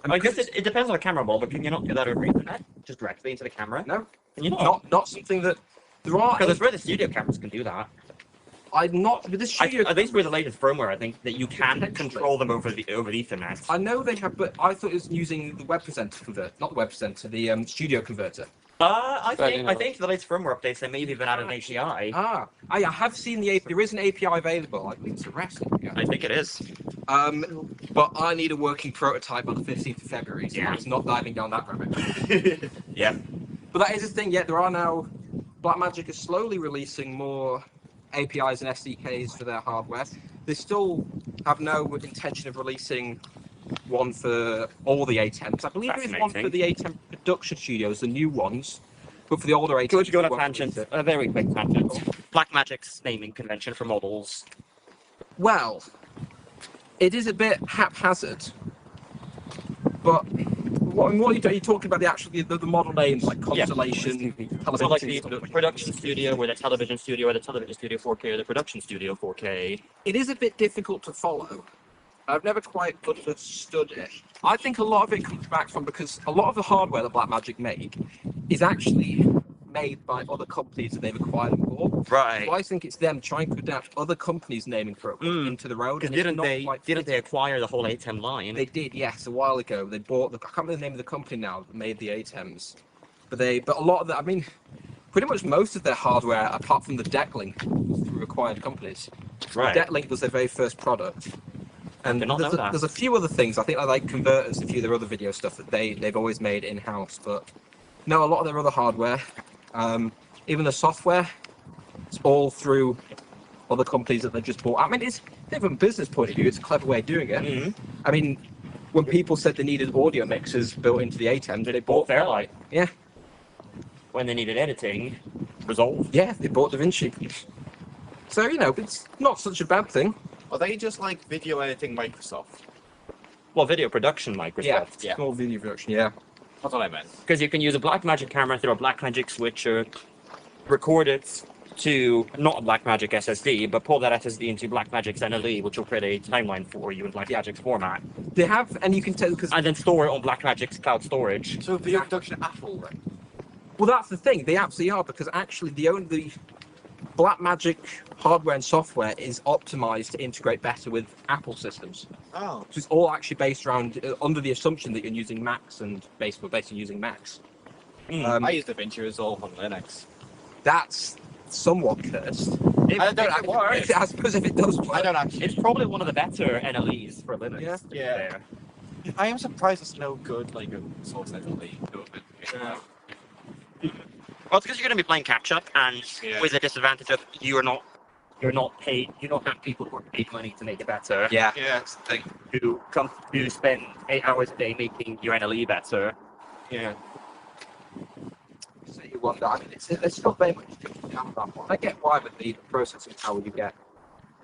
Speaker 2: And
Speaker 9: I guess
Speaker 2: because
Speaker 9: it depends on the camera model, but can you not do that over Ethernet? Just directly into the camera?
Speaker 2: no,
Speaker 9: Can you not?
Speaker 2: not something that there are.
Speaker 9: Because it's where the studio cameras can do that.
Speaker 2: I'm not with this studio.
Speaker 9: At least with the latest firmware, I think that you can control them over the Ethernet.
Speaker 2: I know they have, but I thought it was using the web presenter converter, not the web presenter, the studio converter.
Speaker 9: I
Speaker 6: Fairly
Speaker 9: think the latest firmware updates they maybe even added an API.
Speaker 2: I have seen there is an API available. I believe it's a REST API.
Speaker 9: I think it is.
Speaker 2: But I need a working prototype on the 15th of February, so
Speaker 9: Yeah.
Speaker 2: it's not diving down that rabbit hole.
Speaker 9: Yeah.
Speaker 2: But that is the thing, yeah, there are now, Blackmagic is slowly releasing more APIs and SDKs for their hardware. They still have no intention of releasing one for all the A10s. I believe there's one for
Speaker 9: Fascinating.
Speaker 2: the A10 production studios, the new ones, but for the older A10s.
Speaker 9: Could you go on a
Speaker 2: they won't
Speaker 9: tangent?
Speaker 2: release it.
Speaker 9: A very quick tangent. Blackmagic's naming convention for models.
Speaker 2: Well, it is a bit haphazard, but what are you talking about? The model names like Constellation,
Speaker 9: So like the
Speaker 2: Television.
Speaker 9: production studio, or the television studio, or the television studio 4K, or the production studio 4K.
Speaker 2: It is a bit difficult to follow. I've never quite understood it. I think a lot of it comes back from because a lot of the hardware that Blackmagic make is actually made by other companies that they've acquired and bought.
Speaker 9: Right.
Speaker 2: So I think it's them trying to adapt other companies' naming programs into their own.
Speaker 9: Because
Speaker 2: and it's not quite
Speaker 9: didn't they acquire the whole A10 line?
Speaker 2: They did, yes, a while ago. They bought I can't remember the name of the company now that made the ATEMs. But a lot of the, I mean, pretty much most of their hardware, apart from the Decklink, was through acquired companies.
Speaker 9: Right.
Speaker 2: The Decklink was their very first product. And
Speaker 9: did not know that.
Speaker 2: there's a few other things. I think I like converters, a few of their other video stuff that they've always made in-house. But no, a lot of their other hardware, even the software, it's all through other companies that they've just bought. I mean, it's from a business point of view, it's a clever way of doing it.
Speaker 9: Mm-hmm.
Speaker 2: I mean, when people said they needed audio mixers built into the ATEM, they bought
Speaker 9: Fairlight.
Speaker 2: Yeah,
Speaker 9: When they needed editing, Resolve.
Speaker 2: yeah, they bought DaVinci. So, it's not such a bad thing.
Speaker 5: Are they just like video editing Microsoft?
Speaker 9: Well, video production Microsoft.
Speaker 5: Yeah.
Speaker 2: Small video production, yeah.
Speaker 5: That's what I meant.
Speaker 9: Because you can use a Blackmagic camera through a Blackmagic switcher, record it to not a Blackmagic SSD, but pull that SSD into Blackmagic's NLE, which will create a timeline for you in Blackmagic's format,
Speaker 2: They have, and you can tell, because
Speaker 9: and then store it on Blackmagic's cloud storage.
Speaker 5: So video production Apple, right?
Speaker 2: well, that's the thing. They absolutely are, because actually the Blackmagic hardware and software is optimized to integrate better with Apple systems.
Speaker 5: Oh.
Speaker 2: So it's all actually based around under the assumption that you're using Macs and basically using Macs.
Speaker 5: I use DaVinci Resolve on Linux.
Speaker 2: That's somewhat cursed.
Speaker 5: I don't actually work.
Speaker 2: I suppose if it does work.
Speaker 5: I don't actually.
Speaker 9: It's probably one of the better NLEs for Linux.
Speaker 2: Yeah.
Speaker 9: to be
Speaker 5: Yeah.
Speaker 9: fair.
Speaker 5: I am surprised it's no good, like a source NLE.
Speaker 9: Well, it's because you're going to be playing catch up, and
Speaker 5: Yeah.
Speaker 9: with the disadvantage of you're not paid. You don't have people who are paid money to make it better.
Speaker 2: Yeah.
Speaker 5: Yeah, that's the thing.
Speaker 9: Who come to spend 8 hours a day making your NLE better.
Speaker 5: Yeah.
Speaker 2: So you wonder, I mean, it's not very much different than that one. I get why with the processing power you get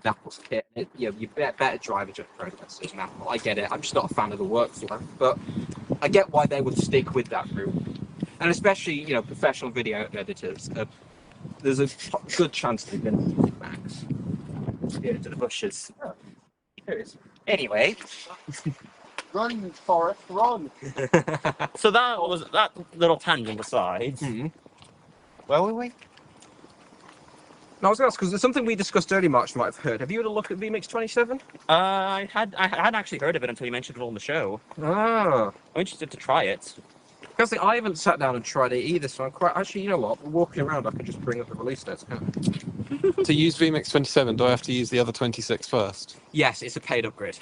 Speaker 2: in Apple's kit. You better driver just processors in Apple. I get it. I'm just not a fan of the workflow, but I get why they would stick with that route. And especially, professional video editors. There's a good chance they've been Macs.
Speaker 9: Yeah, to the bushes.
Speaker 2: There it is.
Speaker 9: Anyway,
Speaker 5: Run, Forrest, run!
Speaker 9: so that was that little tangent aside.
Speaker 2: Mhm.
Speaker 5: Where were we?
Speaker 2: No, I was going to ask, because there's something we discussed earlier, March, you might have heard. Have you had a look at VMix 27?
Speaker 9: I hadn't actually heard of it until you mentioned it on the show.
Speaker 2: Ah.
Speaker 9: I'm interested to try it.
Speaker 2: Because I haven't sat down and tried it either, so I'm quite... Actually, you know what? We're walking around, I can just bring up the release notes, can't I?
Speaker 6: To use VMix 27, do I have to use the other 26 first?
Speaker 2: Yes, it's a paid upgrade,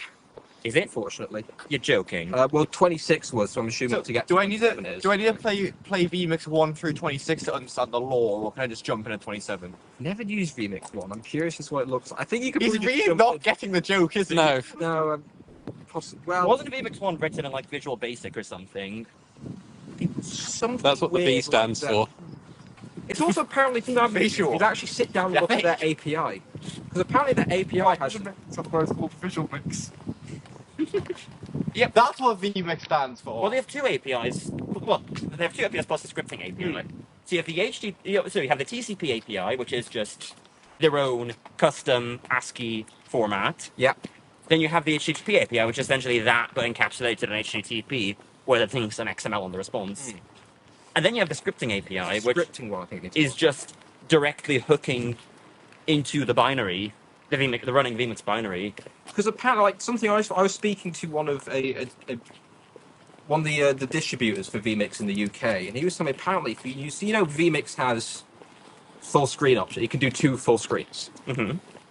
Speaker 9: Is it?
Speaker 2: unfortunately.
Speaker 9: You're joking.
Speaker 2: Well, 26 was, so I'm assuming to get...
Speaker 5: Do I need
Speaker 2: 27
Speaker 5: to
Speaker 2: is.
Speaker 5: play VMix 1 through 26 to understand the lore, or can I just jump in at 27?
Speaker 2: Never used VMix 1. I'm curious as to what it looks like. I think you could
Speaker 5: He's
Speaker 2: probably just
Speaker 5: really
Speaker 2: jump
Speaker 5: not
Speaker 2: in.
Speaker 5: getting the joke, is he?
Speaker 6: No.
Speaker 2: No, well,
Speaker 9: Wasn't VMix 1 written in like Visual Basic or something?
Speaker 2: something
Speaker 6: That's what the V
Speaker 2: weird
Speaker 6: stands
Speaker 2: like that.
Speaker 6: for.
Speaker 2: It's also apparently from that
Speaker 5: Visual.
Speaker 2: you actually sit down and look at their API. Because apparently their API has...
Speaker 5: Sometimes called Visual Mix. Yep, that's what VMix stands for.
Speaker 9: Well, they have two APIs. Well, they have two APIs plus a scripting API. So you have the so you have the TCP API, which is just their own custom ASCII format.
Speaker 3: Yeah.
Speaker 9: Then you have the HTTP API, which is essentially that, but encapsulated in HTTP, where the thing's an XML on the response. And then you have the scripting API, which
Speaker 3: Scripting one, I think it's
Speaker 9: is just directly hooking into the binary, the running vMix binary.
Speaker 3: because apparently, like something I was speaking to one of one of the distributors for vMix in the UK, and he was telling me apparently if you see, vMix has full screen option. You can do 2 full screens,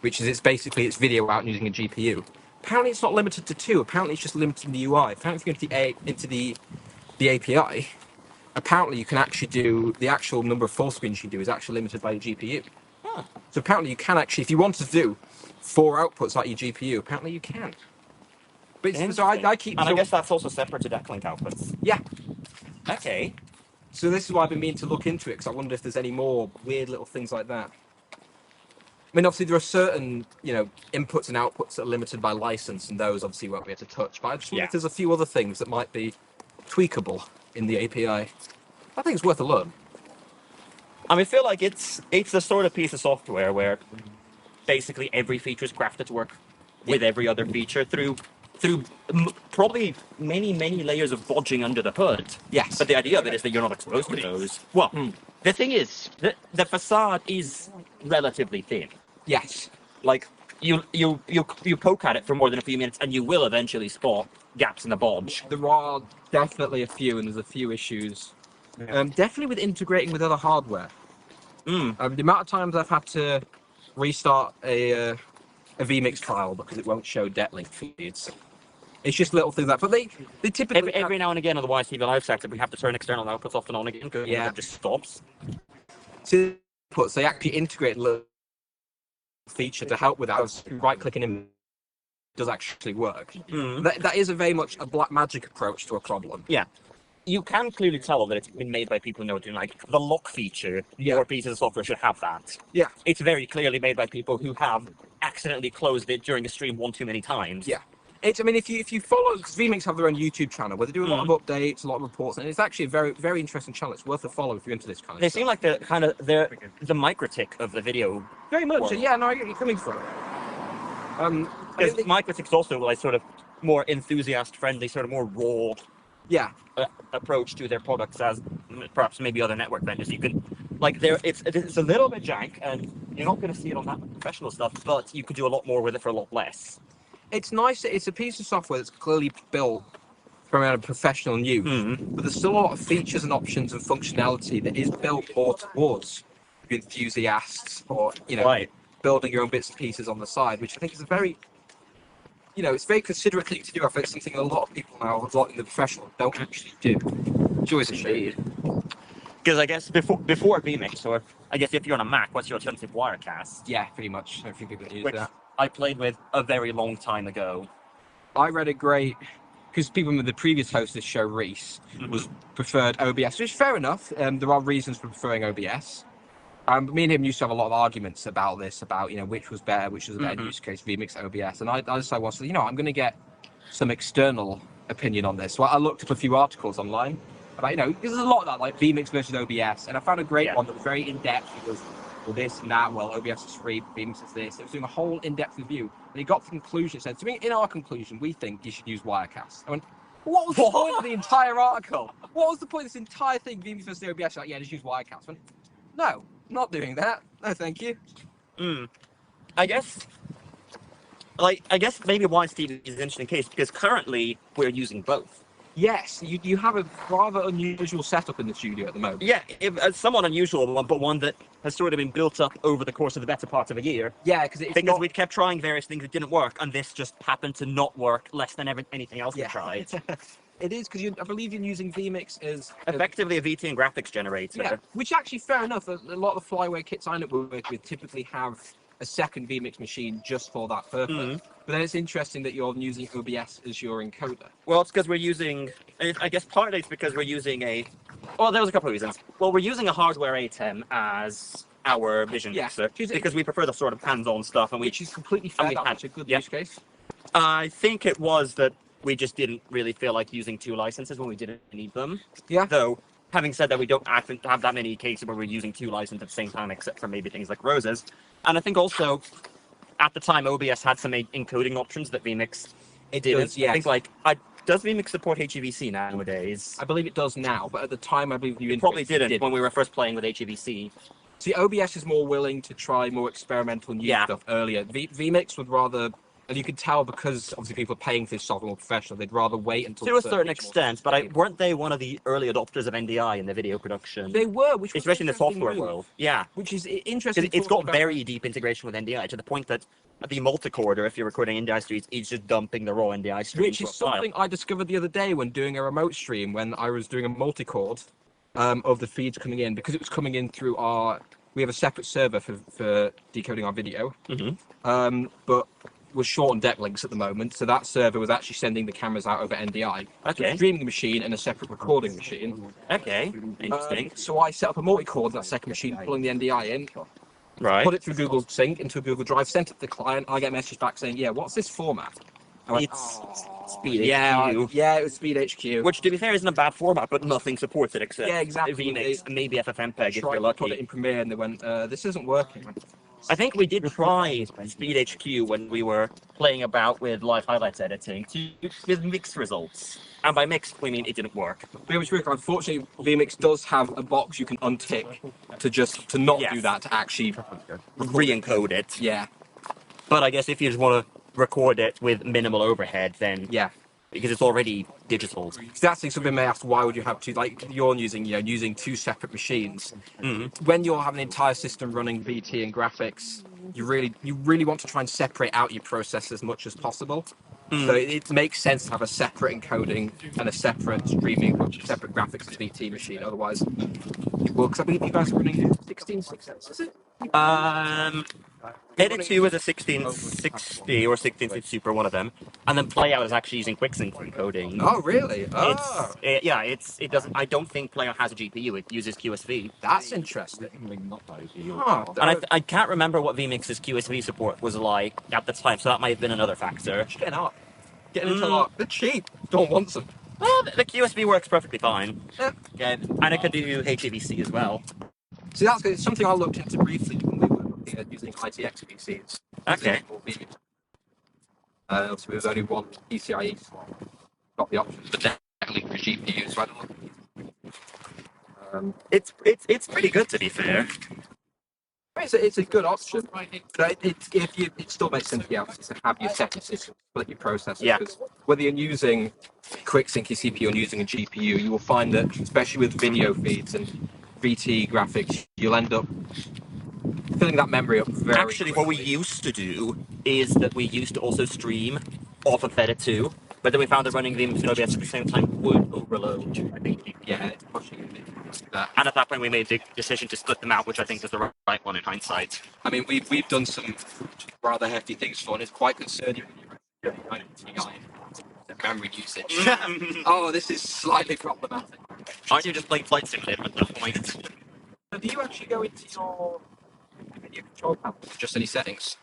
Speaker 3: which is it's video out using a GPU. Apparently, it's not limited to 2. Apparently, it's just limited in the UI. Apparently, if you go into the API, apparently you can actually do the actual number of full screens you do is actually limited by your GPU. So apparently, you can actually, if you want to do 4 outputs like your GPU, apparently you can. But so I keep.
Speaker 9: And I guess that's also separate to decklink outputs.
Speaker 3: Yeah.
Speaker 9: Okay.
Speaker 3: So this is why I've been meaning to look into it, because I wonder if there's any more weird little things like that. I mean, obviously there are certain, inputs and outputs that are limited by license, and those obviously won't be able to touch. But I just wonder if there's a few other things that might be tweakable in the API. I think it's worth a look.
Speaker 9: I mean, I feel like it's the sort of piece of software where basically every feature is crafted to work with every other feature through probably many layers of bodging under the hood.
Speaker 3: Yes.
Speaker 9: But the idea of it is that you're not exposed to those. Well, the thing is, the facade is relatively thin.
Speaker 3: Yes.
Speaker 9: Like you poke at it for more than a few minutes, and you will eventually spot gaps in the bodge.
Speaker 3: There are definitely a few, and there's a few issues. Definitely with integrating with other hardware. The amount of times I've had to restart a vMix file because it won't show detlink feeds. It's just little things like that. But they typically
Speaker 9: Every now and again on the YTV live sector, we have to turn external outputs off and on again because it just stops.
Speaker 3: to inputs, they actually integrate a little feature to help with that. Right-clicking in does actually work. That is a very much a black magic approach to a problem.
Speaker 9: Yeah. You can clearly tell that it's been made by people who know doing like the lock feature. More pieces of software should have that.
Speaker 3: Yeah.
Speaker 9: It's very clearly made by people who have accidentally closed it during a stream one too many times.
Speaker 3: Yeah. I mean, if you follow, because vMix have their own YouTube channel where they do a lot of updates, a lot of reports, and it's actually a very, very interesting channel. It's worth a follow if you're into this kind of
Speaker 9: They
Speaker 3: stuff.
Speaker 9: seem like the kind of the MikroTik of the video.
Speaker 3: Very much.
Speaker 9: world.
Speaker 3: Yeah, no, I get where you're coming from.
Speaker 9: Because MikroTik's also like sort of more enthusiast friendly, sort of more raw.
Speaker 3: Yeah.
Speaker 9: Approach to their products as perhaps maybe other network vendors. You can like it's a little bit jank, and you're not going to see it on that professional stuff, but you could do a lot more with it for a lot less.
Speaker 3: It's nice. It's a piece of software that's clearly built from a professional use, but there's still a lot of features and options and functionality that is built more towards enthusiasts or building your own bits and pieces on the side, which I think is a very it's very considerate thing to do. I think it's something a lot of people now, a lot in the professional, don't actually do. It's always a shame.
Speaker 9: Because I guess before vMix, or I guess if you're on a Mac, what's your alternative Wirecast?
Speaker 3: Yeah, pretty much. I think people use
Speaker 9: Which
Speaker 3: that.
Speaker 9: I played with a very long time ago.
Speaker 3: I read a great, because people with the previous host of this show, Reese, was preferred OBS, which is fair enough. There are reasons for preferring OBS. Me and him used to have a lot of arguments about this, about which was better, which was a better use case, vMix, OBS, and I decided once, I'm going to get some external opinion on this. So I looked up a few articles online about, there's a lot of that, like vMix versus OBS, and I found a great one that was very in depth. It was, well, this and that. Well, OBS is free, vMix is this. It was doing a whole in-depth review, and he got to the conclusion. It said, to me, in our conclusion, we think you should use Wirecast. I went, what was the point of the entire article? What was the point of this entire thing? vMix versus OBS? Like, yeah, just use Wirecast. I went, no. Not doing that. No, thank you.
Speaker 9: I guess maybe why Steve is an interesting case because currently we're using both.
Speaker 3: Yes, you have a rather unusual setup in the studio at the moment.
Speaker 9: Yeah, it's somewhat unusual one, but one that has sort of been built up over the course of the better part of a year.
Speaker 3: Yeah, because
Speaker 9: we kept trying various things that didn't work, and this just happened to not work less than anything else we tried.
Speaker 3: It is because I believe you're using vMix as
Speaker 9: effectively a VT and graphics generator.
Speaker 3: Yeah, which actually fair enough. A lot of the Flyware kits I work with typically have a second vMix machine just for that purpose. But then it's interesting that you're using OBS as your encoder.
Speaker 9: Well, it's because we're using. I guess partly it's because we're using a. Well, there was a couple of reasons. Well, we're using a hardware ATEM as our vision mixer because we prefer the sort of hands-on stuff, and
Speaker 3: which is completely fair. That's a good use case.
Speaker 9: I think it was that we just didn't really feel like using 2 licenses when we didn't need them.
Speaker 3: Yeah.
Speaker 9: Though Having said that, we don't actually have that many cases where we're using two licenses at the same time, except for maybe things like Roses. And I think also, at the time, OBS had some encoding options that vMix
Speaker 2: It did,
Speaker 9: does.
Speaker 2: yes.
Speaker 9: I think, like, does vMix support HEVC nowadays?
Speaker 2: I believe it does now, but at the time, I believe you
Speaker 9: It probably didn't when we were first playing with HEVC.
Speaker 2: See, OBS is more willing to try more experimental new stuff earlier. vMix would rather, and you could tell because obviously people are paying for this software more professional, they'd rather wait until
Speaker 9: to a certain extent, but weren't they one of the early adopters of NDI in the video production?
Speaker 2: They were, which was
Speaker 9: especially in the software
Speaker 2: move.
Speaker 9: world. Yeah,
Speaker 2: which is interesting.
Speaker 9: It's got very deep integration with NDI to the point that the multicorder, if you're recording NDI streams, is just dumping the raw NDI stream.
Speaker 2: Which is something I discovered the other day when doing a remote stream when I was doing a multi-chord of the feeds coming in, because it was coming in through we have a separate server for decoding our video, but we're short on depth links at the moment, so that server was actually sending the cameras out over NDI.
Speaker 9: Okay.
Speaker 2: So a streaming machine and a separate recording machine.
Speaker 9: Okay, interesting.
Speaker 2: So I set up a multi-chord on that second machine, pulling the NDI in.
Speaker 9: Right.
Speaker 2: Put it through Google Sync into a Google Drive, sent it to the client. I get a message back saying, "Yeah, what's this format?" I went,
Speaker 9: It's Speed
Speaker 2: yeah,
Speaker 9: HQ.
Speaker 2: yeah, it was Speed HQ.
Speaker 9: Which, to be fair, isn't a bad format, but nothing supports it except
Speaker 2: exactly.
Speaker 9: vMix, maybe FFmpeg if
Speaker 2: Tried
Speaker 9: you're
Speaker 2: to
Speaker 9: lucky.
Speaker 2: put it in Premiere, and they went, "This isn't working."
Speaker 9: I think we did try Speed HQ when we were playing about with live highlights editing with mixed results. And by mixed, we mean it didn't work.
Speaker 2: Unfortunately, vMix does have a box you can untick to not do that, to actually
Speaker 9: re-encode it.
Speaker 2: Yeah.
Speaker 9: But I guess if you just want to record it with minimal overhead, then because it's already digital.
Speaker 2: That's something may ask, why would you have two, like you're using two separate machines? When you're having an entire system running VT and graphics, you really want to try and separate out your process as much as possible. So it makes sense to have a separate encoding and a separate streaming, separate graphics and VT machine. Otherwise, it will. Because I believe you guys are running 16:6, is it?
Speaker 9: Edit 2 is a 1660 or 1660 Super, one of them, and then Playout is actually using QuickSync encoding.
Speaker 2: Oh, really?
Speaker 9: It doesn't. I don't think Playout has a GPU. It uses QSV.
Speaker 2: That's interesting.
Speaker 9: And I can't remember what vMix's QSV support was like at the time, so that might have been another factor.
Speaker 2: Getting into a lot. They're cheap. Don't want them.
Speaker 9: Well, the QSV works perfectly fine. And it can do HEVC as well.
Speaker 2: See, that's something I looked into briefly when we were looking at using ITX VCs.
Speaker 9: Okay.
Speaker 2: Obviously, there's only one PCIe. Got the option, but definitely for GPU. So I don't know.
Speaker 9: It's pretty good, to be fair.
Speaker 2: It's a good option. But it still makes sense to have your second system, split your processors.
Speaker 9: Yeah.
Speaker 2: Because whether you're using QuickSync your CPU or using a GPU, you will find that, especially with video feeds and VT graphics, you'll end up filling that memory up very
Speaker 9: Actually, what we used to do is that we used to also stream off of Theta 2, but then we found that running vMix and OBS at the same time would overload, I think.
Speaker 2: Yeah, it's pushing it.
Speaker 9: And at that point, we made the decision to split them out, which I think is the right one in hindsight.
Speaker 2: I mean, we've done some rather hefty things for, and it's quite concerning when you run the memory usage. Oh, this is slightly problematic.
Speaker 9: Aren't you just playing Flight Simulator at that point?
Speaker 2: So do you actually go into your video control panel, just any settings?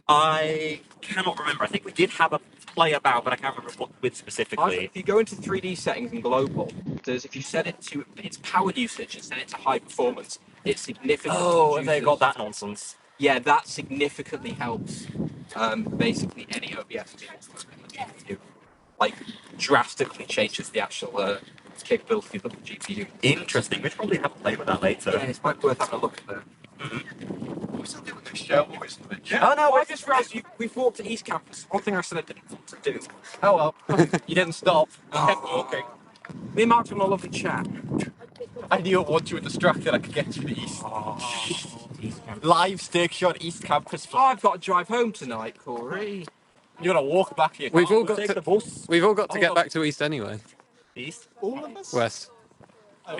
Speaker 9: I cannot remember. I think we did have a play about, but I can't remember what with specifically.
Speaker 2: If you go into 3D settings in global, if you set it to its power usage and set it to high performance, it significantly
Speaker 9: Oh, they got that nonsense.
Speaker 2: Yeah, that significantly helps basically any OBS GPU. Like, drastically changes the actual capability of the GPU.
Speaker 9: Interesting. We should probably have a play with that later.
Speaker 2: Yeah, it's quite worth having a look at that.
Speaker 9: Oh no,
Speaker 2: I just realised we've walked to East Campus. One thing I said I didn't want to do. Oh well. You didn't stop. You kept walking. Me and Mark's having a lovely chat.
Speaker 5: I knew once you were distracted, I could get you to East. Live stick shot East Campus.
Speaker 2: I've got to drive home tonight, Corey.
Speaker 5: You're gonna walk back here.
Speaker 6: We've all got to get back to East anyway.
Speaker 9: East?
Speaker 5: All of us?
Speaker 6: West.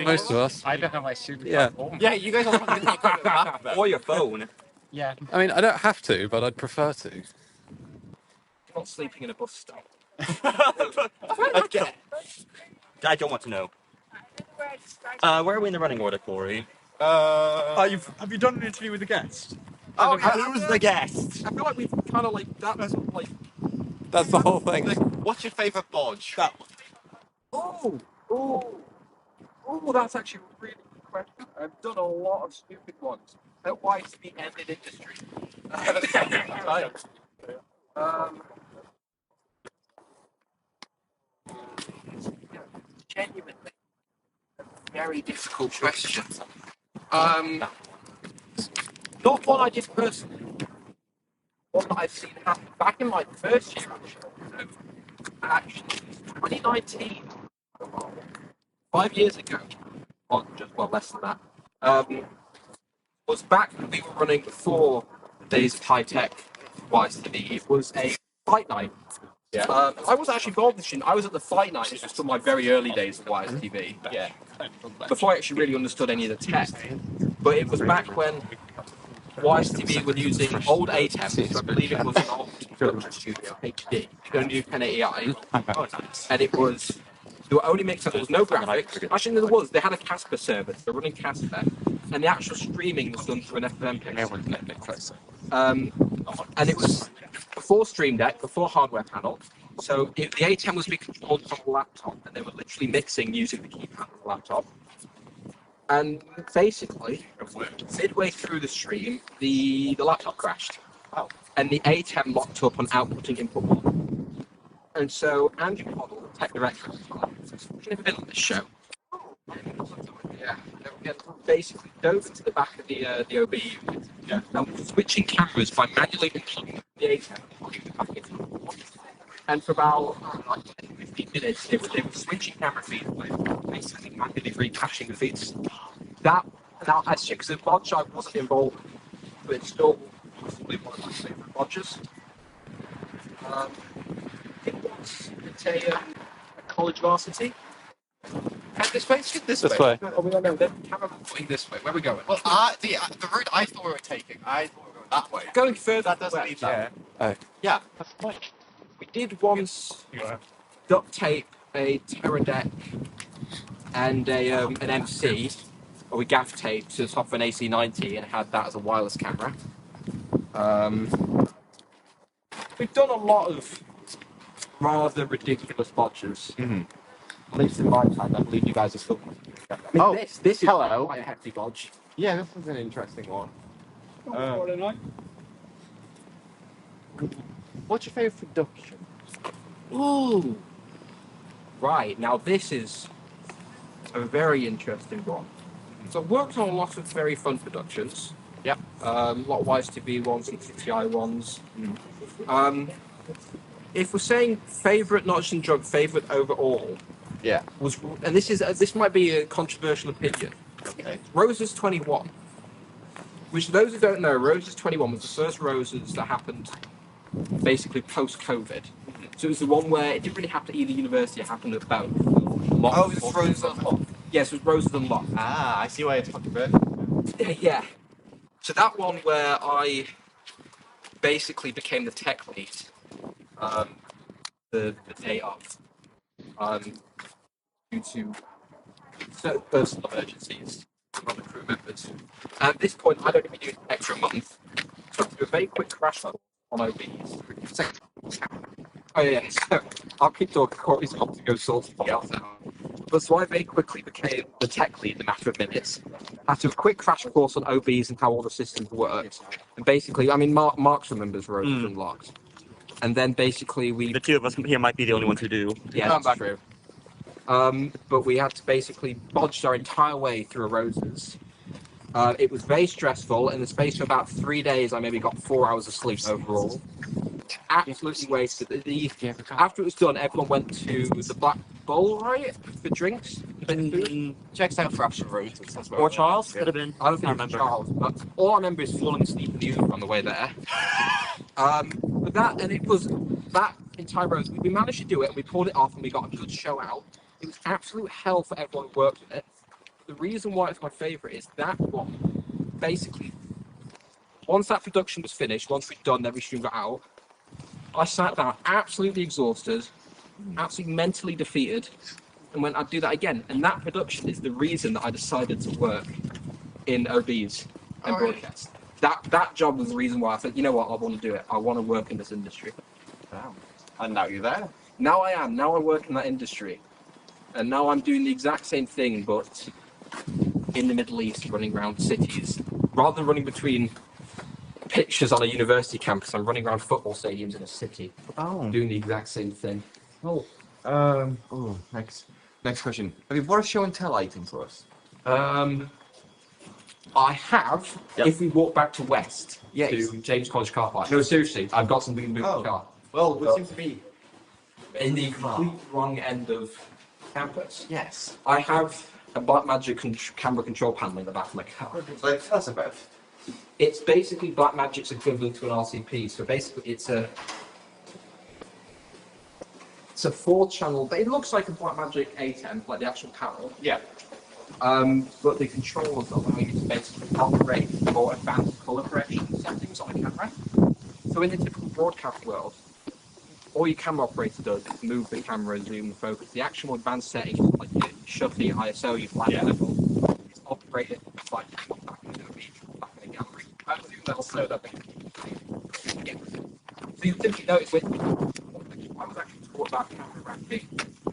Speaker 6: Most of us.
Speaker 7: I don't have my super
Speaker 6: Yeah.
Speaker 5: Yeah, you guys all want to take back then.
Speaker 9: Or your phone.
Speaker 7: Yeah.
Speaker 6: I mean, I don't have to, but I'd prefer to.
Speaker 2: Not sleeping in a bus stop.
Speaker 9: Okay. I don't want to know. Where are we in the running order, Corey?
Speaker 4: Have you done an interview with the guest?
Speaker 2: Oh, yeah,
Speaker 9: Who's the guest?
Speaker 2: I feel like we've kind of like that. Like,
Speaker 6: That's the whole thing.
Speaker 5: What's your favourite bodge? That one.
Speaker 2: oh, Oh, that's actually a really good question. I've done a lot of stupid ones. Why to the ended industry? um, genuinely, very difficult question. Not one I did personally. One that I've seen happen back in my first year actually 2019, 5 years ago, or just less than that. Was back when we were running before the days of high tech YSTV. It was a fight night. Yeah. I wasn't actually involved in this. I was at the fight night. It was still my very early days of YSTV. Yeah. Before I actually really understood any of the tech. But it was back when YSTV were using old ATEM, so I believe it was an old production studio, HD, don't use 1080i. And it was, they were only mixing, there was no graphics. Actually, there was, they had a Casper server, they were running Casper, and the actual streaming was done through an FM pixel. And it was before Stream Deck, before hardware panel, so the ATEM was being controlled from a laptop, and they were literally mixing using the keypad of the laptop. And basically, midway through the stream, the laptop crashed. Oh. And the ATEM locked up on outputting input 1. And so Andrew Poddle, the tech director, who's never been on this show, basically dove into the back of the OB unit and was switching cameras by manually unplugging the ATEM and plugging it back in. And for about 10-15 minutes, they were switching camera feeds, basically manually recaching the feeds. That actually, because the bodge I wasn't involved in, but it's still possibly one of my favourite bodges. It's a college varsity. Head this way, sit this way. Oh, we don't know. The camera pointing this way. Where are we going?
Speaker 3: Well, the route I thought we were taking, I thought we were going that way.
Speaker 2: Going further.
Speaker 3: That doesn't lead that.
Speaker 2: Yeah. We did once duct tape a Teradek and an MC, or we gaff taped to the top of an AC90 and had that as a wireless camera. We've done a lot of rather ridiculous bodges.
Speaker 3: Mm-hmm.
Speaker 2: At least in my time, I believe you guys are still. I mean, this is quite a hefty bodge.
Speaker 3: Yeah, this is an interesting one. What's your favourite production?
Speaker 2: Ooh. Right, now this is a very interesting one. So I've worked on a lot of very fun productions.
Speaker 3: Yep.
Speaker 2: A lot of YSTV ones and CTI ones. If we're saying favourite Notch and Jug, favourite overall,
Speaker 3: Yeah.
Speaker 2: was, and this might be a controversial opinion.
Speaker 3: Okay.
Speaker 2: Roses 21. Which, for those who don't know, Roses 21 was the first Roses that happened basically post-COVID. So it was the one where it didn't really happen at either university, it happened at both.
Speaker 3: Oh, it's Roses Unlocked.
Speaker 2: Yes, it was Roses Unlocked.
Speaker 3: Ah, I see why it's controversial.
Speaker 2: Yeah. So that one where I basically became the tech lead the day of, due to certain personal emergencies from the crew members. At this point, I'd only been doing tech for a month, so I did a very quick crash on OBs. Oh yeah, so I'll keep talking. Corey's got to go sort something else out. But so I very quickly became the tech lead in a matter of minutes. After a quick crash course on OBs and how all the systems worked. And basically, I mean, Mark's remembers Roses Unlocked. And then basically
Speaker 9: The two of us here might be the only ones who do.
Speaker 2: Yeah, that's true. But we had to basically bodge our entire way through Roses. It was very stressful. In the space of about 3 days, I maybe got 4 hours of sleep overall. Absolutely wasted. After it was done, everyone went to the Black Bull, right, for drinks.
Speaker 3: Checks out for Ashton Roses as well.
Speaker 2: Or Charles.
Speaker 9: Could have been.
Speaker 2: I don't think it was Charles, but all I remember is falling asleep in the Uber on the way there. But that, and it was that entire Rose. We managed to do it, and we pulled it off, and we got a good show out. It was absolute hell for everyone who worked with it. The reason why it's my favourite is that one, basically, once that production was finished, once we'd done, every stream got out, I sat down absolutely exhausted, absolutely mentally defeated, and went, I'd do that again. And that production is the reason that I decided to work in OBs and broadcast. That job was the reason why I said, you know what, I want to do it. I want to work in this industry.
Speaker 3: Wow. And now you're there.
Speaker 2: Now I am. Now I work in that industry. And now I'm doing the exact same thing, but in the Middle East, running around cities. Rather than running between pictures on a university campus, I'm running around football stadiums in a city, doing the exact same thing.
Speaker 3: Next question. Have you bought a show and tell item for us?
Speaker 2: I have, if we walk back to West,
Speaker 3: Yes.
Speaker 2: to James College car park. No, seriously, I've got something to move the car.
Speaker 3: Well, what seems to be.
Speaker 2: In the complete wrong end of campus,
Speaker 3: Yes.
Speaker 2: I have a Blackmagic camera control panel in the back of my car.
Speaker 3: So tell us about it.
Speaker 2: It's basically Blackmagic's equivalent to an RCP. So basically, it's a 4-channel. But it looks like a Blackmagic A10, like the actual panel.
Speaker 3: Yeah.
Speaker 2: But the controls allow you to basically operate more advanced color correction settings on a camera. So in the typical broadcast world, all your camera operator does is move the camera, zoom, focus. The actual advanced settings, like your shutter, your ISO, your flat level, is operated like back in a gallery. I'll zoom that so that yeah. So you typically notice with I was actually taught about camera ranking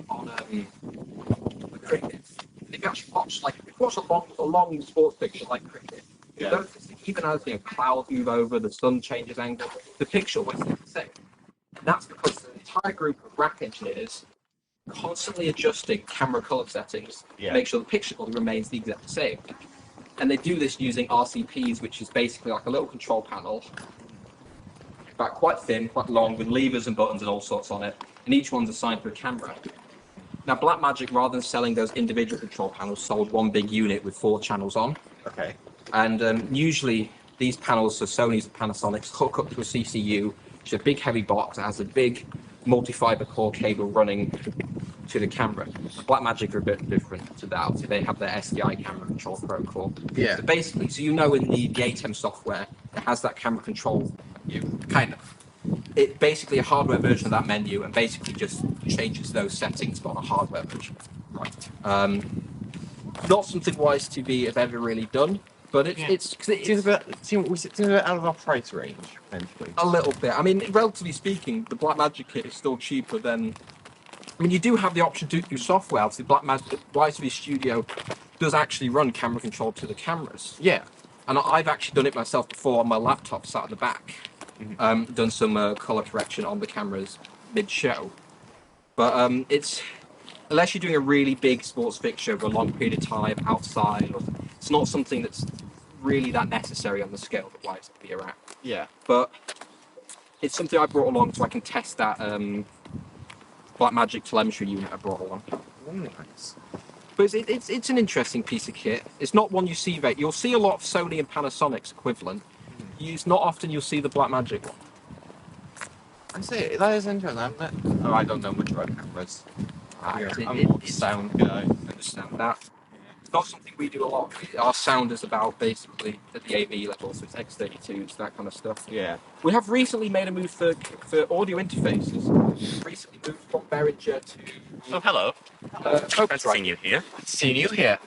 Speaker 2: on the cricket. If you actually watch a long sports picture like cricket, you notice that even as clouds move over, the sun changes angle, the picture always stays the same. And that's because the entire group of rack engineers constantly adjusting camera color settings to make sure the picture quality remains the exact same. And they do this using RCPs, which is basically like a little control panel, but quite thin, quite long, with levers and buttons and all sorts on it, and each one's assigned to a camera. Now, Blackmagic, rather than selling those individual control panels, sold one big unit with 4 channels on.
Speaker 3: Okay.
Speaker 2: And usually these panels, so Sony's and Panasonic's, hook up to a CCU, which is a big heavy box that has a big multi-fiber core cable running to the camera. Blackmagic are a bit different to that. So they have their SDI camera control protocol.
Speaker 3: Yeah.
Speaker 2: So basically, so in the ATEM software, it has that camera control menu, kind of. It basically a hardware version of that menu, and basically just changes those settings but on a hardware version.
Speaker 3: Right.
Speaker 2: Not something YSTV have ever really done, but it's
Speaker 3: Seems a bit out of operator range, potentially.
Speaker 2: a little bit. I mean, relatively speaking, the Blackmagic kit is still cheaper than. I mean, you do have the option to do software. Obviously, Blackmagic YSTV Studio does actually run camera control to the cameras.
Speaker 3: Yeah.
Speaker 2: And I've actually done it myself before on my laptop, sat at the back. Done some color correction on the cameras mid-show. But it's, unless you're doing a really big sports fixture over a long period of time outside, it's not something that's really that necessary on the scale that YSTV are at.
Speaker 3: Yeah.
Speaker 2: But it's something I brought along so I can test that Blackmagic telemetry unit I brought along.
Speaker 3: Nice.
Speaker 2: But it's an interesting piece of kit. It's not one you see very. You'll see a lot of Sony and Panasonic's equivalent. It's not often you'll see the Blackmagic one.
Speaker 3: I see. That is interesting. I don't know much about cameras. I'm more the sound guy.
Speaker 2: I understand that. It's not something we do a lot. Our sound is about basically at the AV level, so it's X32s, that kind of stuff.
Speaker 3: Yeah.
Speaker 2: We have recently made a move for audio interfaces. We've recently moved from Behringer to.
Speaker 9: Oh, hello.
Speaker 2: Focusrite.
Speaker 9: Seeing you here.
Speaker 3: Seeing you here.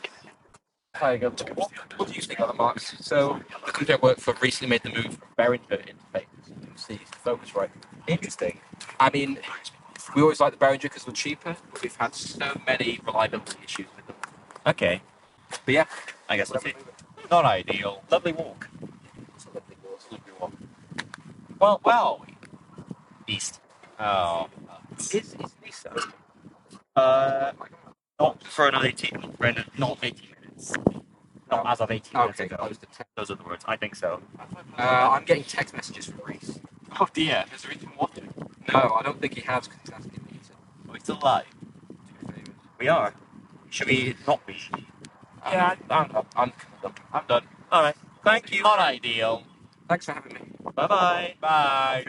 Speaker 2: Hi, what do you think of the marks? So, the company I work for recently made the move from Behringer interfaces to Focusrite. Interesting. I mean, we always like the Behringer because they're cheaper, but we've had so many reliability issues with them.
Speaker 9: Okay.
Speaker 2: But yeah,
Speaker 9: I guess that's it. Not ideal. Lovely walk.
Speaker 2: it's a lovely walk.
Speaker 9: Well, where are we? East. Oh.
Speaker 2: It's Lisa.
Speaker 9: Not for another 18. Not 18 minutes. Not as of 18 minutes
Speaker 2: Okay,
Speaker 9: ago.
Speaker 2: I was the text.
Speaker 9: Those are the words. I think so.
Speaker 2: I'm getting text messages from Reese.
Speaker 9: Oh dear. Has there even one?
Speaker 2: No, I don't think he has because he's asking me to.
Speaker 9: Are we still live? We are. Should we not be?
Speaker 2: Yeah, I'm
Speaker 9: done. Alright. Thank you. Not ideal.
Speaker 2: Thanks for having me.
Speaker 9: Bye-bye. Bye.